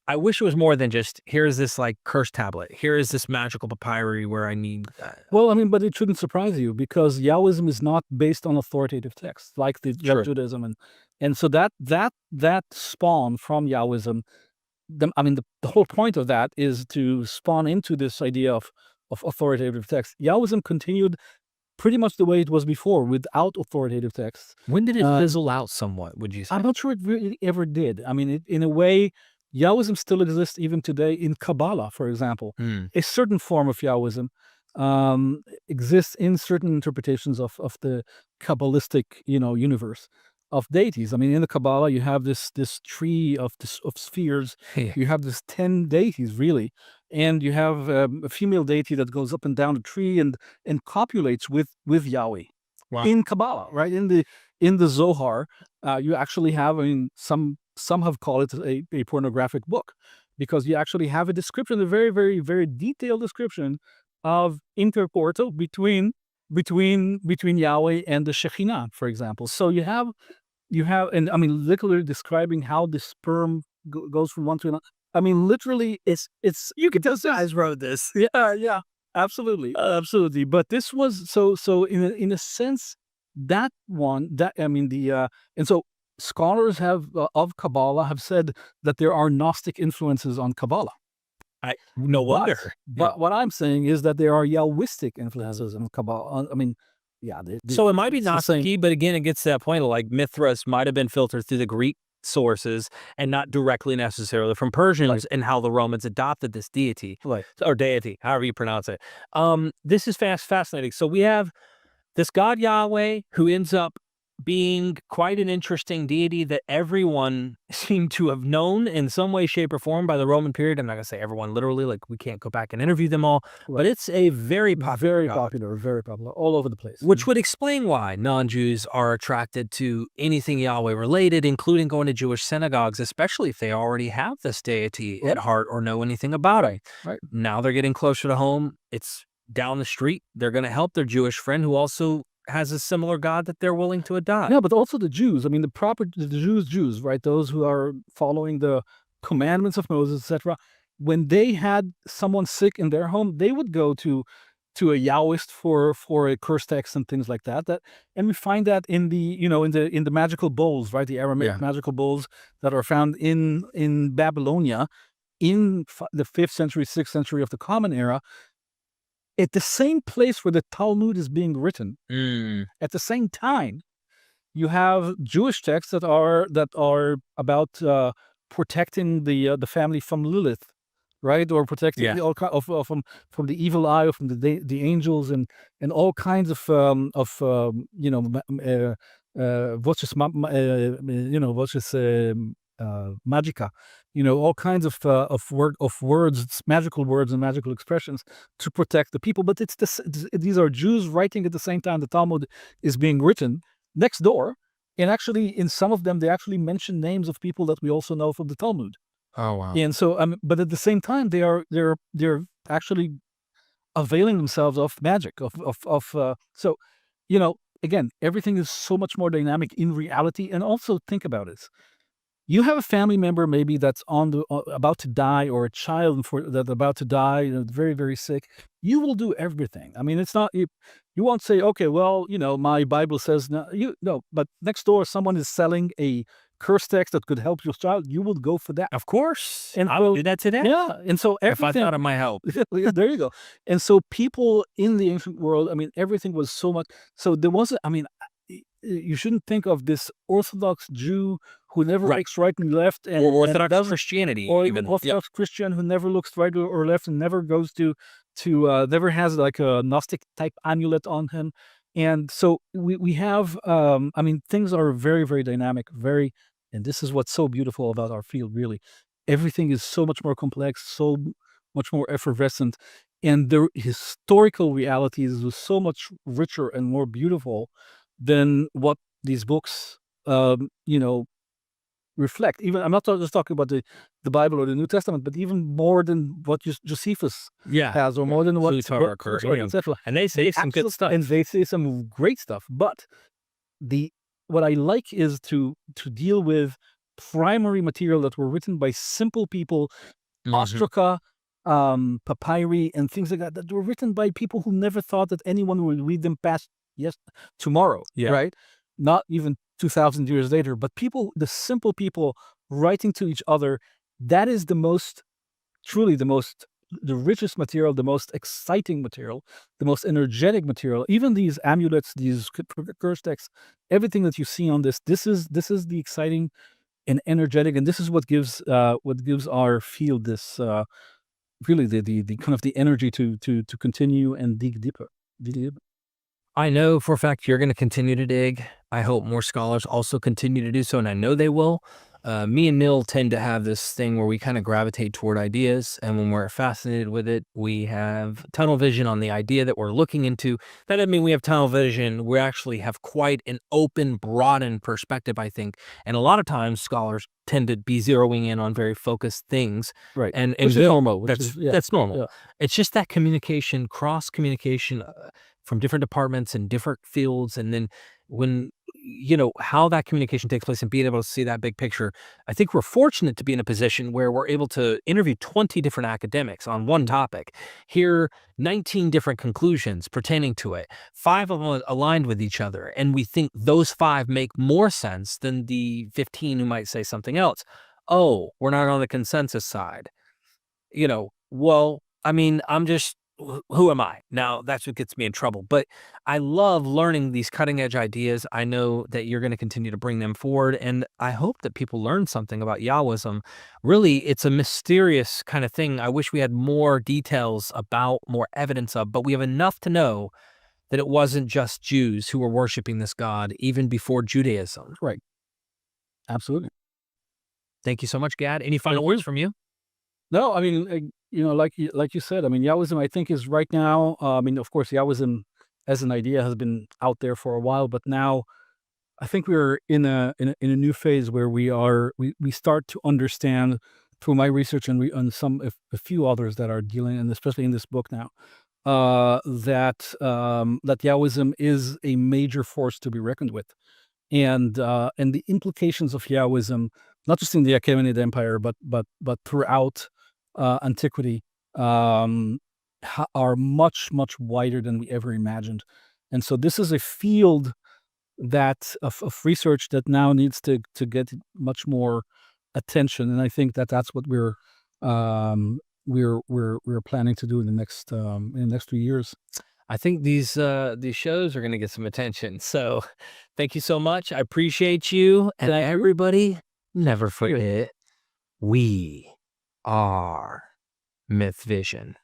I wish it was more than just, here's this like curse tablet, here is this magical papyri where I need that. Well, but it shouldn't surprise you, because Yahwism is not based on authoritative texts like the Judaism, and so that spawn from Yahwism, the whole point of that is to spawn into this idea of authoritative text. Yahwism continued pretty much the way it was before, without authoritative texts. When did it fizzle out somewhat, would you say? I'm not sure it really ever did. In a way, Yahwism still exists even today in Kabbalah, for example. A certain form of Yahwism exists in certain interpretations of the Kabbalistic, universe of deities. In the Kabbalah, you have this tree of spheres. Yeah. You have this 10 deities, really, and you have a female deity that goes up and down the tree and copulates with Yahweh. Wow. In Kabbalah, right? In the Zohar, you actually have, some have called it a pornographic book, because you actually have a description, a very, very, very detailed description of intercourse between Yahweh and the Shekhinah, for example. So you have, and literally describing how the sperm goes from one to another. Literally, it's You can tell guys wrote this. yeah, absolutely. But this was so in a sense, and so scholars of Kabbalah have said that there are Gnostic influences on Kabbalah. No wonder. But what I'm saying is that there are Yahwistic influences in Kabbalah. So it might be Gnostic, but again, it gets to that point of like Mithras might have been filtered through the Greek sources and not directly necessarily from Persians, and how the Romans adopted this deity, or deity, however you pronounce it. This is fascinating. So we have this God Yahweh, who ends up being quite an interesting deity that everyone seemed to have known in some way, shape, or form by the Roman period. I'm not going to say everyone literally, like we can't go back and interview them all, but it's a very popular all over the place. Which would explain why non-Jews are attracted to anything Yahweh related, including going to Jewish synagogues, especially if they already have this deity at heart or know anything about it. Right. Now they're getting closer to home. It's down the street. They're going to help their Jewish friend who also has a similar God that they're willing to adopt. Yeah, but also the Jews. The Jews, right? Those who are following the commandments of Moses, etc. When they had someone sick in their home, they would go to a Yahwist for a curse text and things like that. And we find that in the magical bowls, right? The Aramaic magical bowls that are found in Babylonia in the 5th century, 6th century of the Common Era. At the same place where the Talmud is being written, at the same time, you have Jewish texts that are about protecting the family from Lilith, right, or protecting from the evil eye, or from the angels, and all kinds of voces magica, all kinds of words, magical words and magical expressions to protect the people. But these are Jews writing at the same time the Talmud is being written next door, and actually in some of them they actually mention names of people that we also know from the Talmud. Oh, wow. And so, but at the same time, they're actually availing themselves of magic, so, again, everything is so much more dynamic in reality. And also think about this. You have a family member maybe that's about to die, or a child that's about to die, very, very sick. You will do everything. I mean, it's not you won't say, okay, well, my Bible says no. No, but next door someone is selling a curse text that could help your child. You will go for that. Of course. And I would do that today. Yeah, and so If I everything. thought it might help. Yeah, there you go. And so people in the ancient world, I mean, everything was so much. So there wasn't. I mean, you shouldn't think of this Orthodox Jew who never Right. looks right and left, and Or Orthodox doesn't, Christianity, or even. even Orthodox Christian who never looks right or left, and never goes to never has like a Gnostic type amulet on him. And so we have. I mean, things are very, very dynamic, and this is what's so beautiful about our field. Really, everything is so much more complex, so much more effervescent, and the historical realities was so much richer and more beautiful than what these books, reflect. Even I'm not just talking about the Bible or the New Testament, but even more than what Josephus Yeah. has, or more than what Plutarch or any of them. etc. And they say some good stuff. And they say some great stuff. But what I like is to deal with primary material that were written by simple people, ostraca, papyri, and things like that were written by people who never thought that anyone would read them past tomorrow. Yeah. Right? Not even 2,000 years later, but the simple people writing to each other. That is truly the richest material, the most exciting material, the most energetic material. Even these amulets, these curse texts, everything that you see on this is the exciting and energetic, and this is what gives our field this really the kind of the energy to continue and dig deeper. I know for a fact you're going to continue to dig. I hope more scholars also continue to do so, and I know they will. Me and Neil tend to have this thing where we kind of gravitate toward ideas, and when we're fascinated with it, we have tunnel vision on the idea that we're looking into. That doesn't mean we have tunnel vision. We actually have quite an open, broadened perspective, I think. And a lot of times scholars tend to be zeroing in on very focused things. Right. And Which is normal. That's normal. Yeah. It's just that communication, cross communication from different departments and different fields. And then when, how that communication takes place and being able to see that big picture, I think we're fortunate to be in a position where we're able to interview 20 different academics on one topic, hear 19 different conclusions pertaining to it, 5 of them aligned with each other. And we think those 5 make more sense than the 15 who might say something else. Oh, we're not on the consensus side. Well, I mean, who am I? Now, that's what gets me in trouble. But I love learning these cutting edge ideas. I know that you're going to continue to bring them forward. And I hope that people learn something about Yahwism. Really, it's a mysterious kind of thing. I wish we had more details about, more evidence of, but we have enough to know that it wasn't just Jews who were worshiping this God, even before Judaism. Right. Absolutely. Thank you so much, Gad. Any final words from you? No, I mean, like you said, I mean, Yahwism, I think, is right now. I mean, of course, Yahwism as an idea has been out there for a while, but now I think we're in a new phase where we start to understand through my research and a few others that are dealing, and especially in this book now, that Yahwism is a major force to be reckoned with, and the implications of Yahwism, not just in the Achaemenid Empire, but throughout antiquity, are much, much wider than we ever imagined. And so this is a field of research that now needs to get much more attention. And I think that's what we're planning to do in the next 2 years. I think these shows are going to get some attention. So thank you so much. I appreciate you. And everybody, never forget, we are Myth Vision.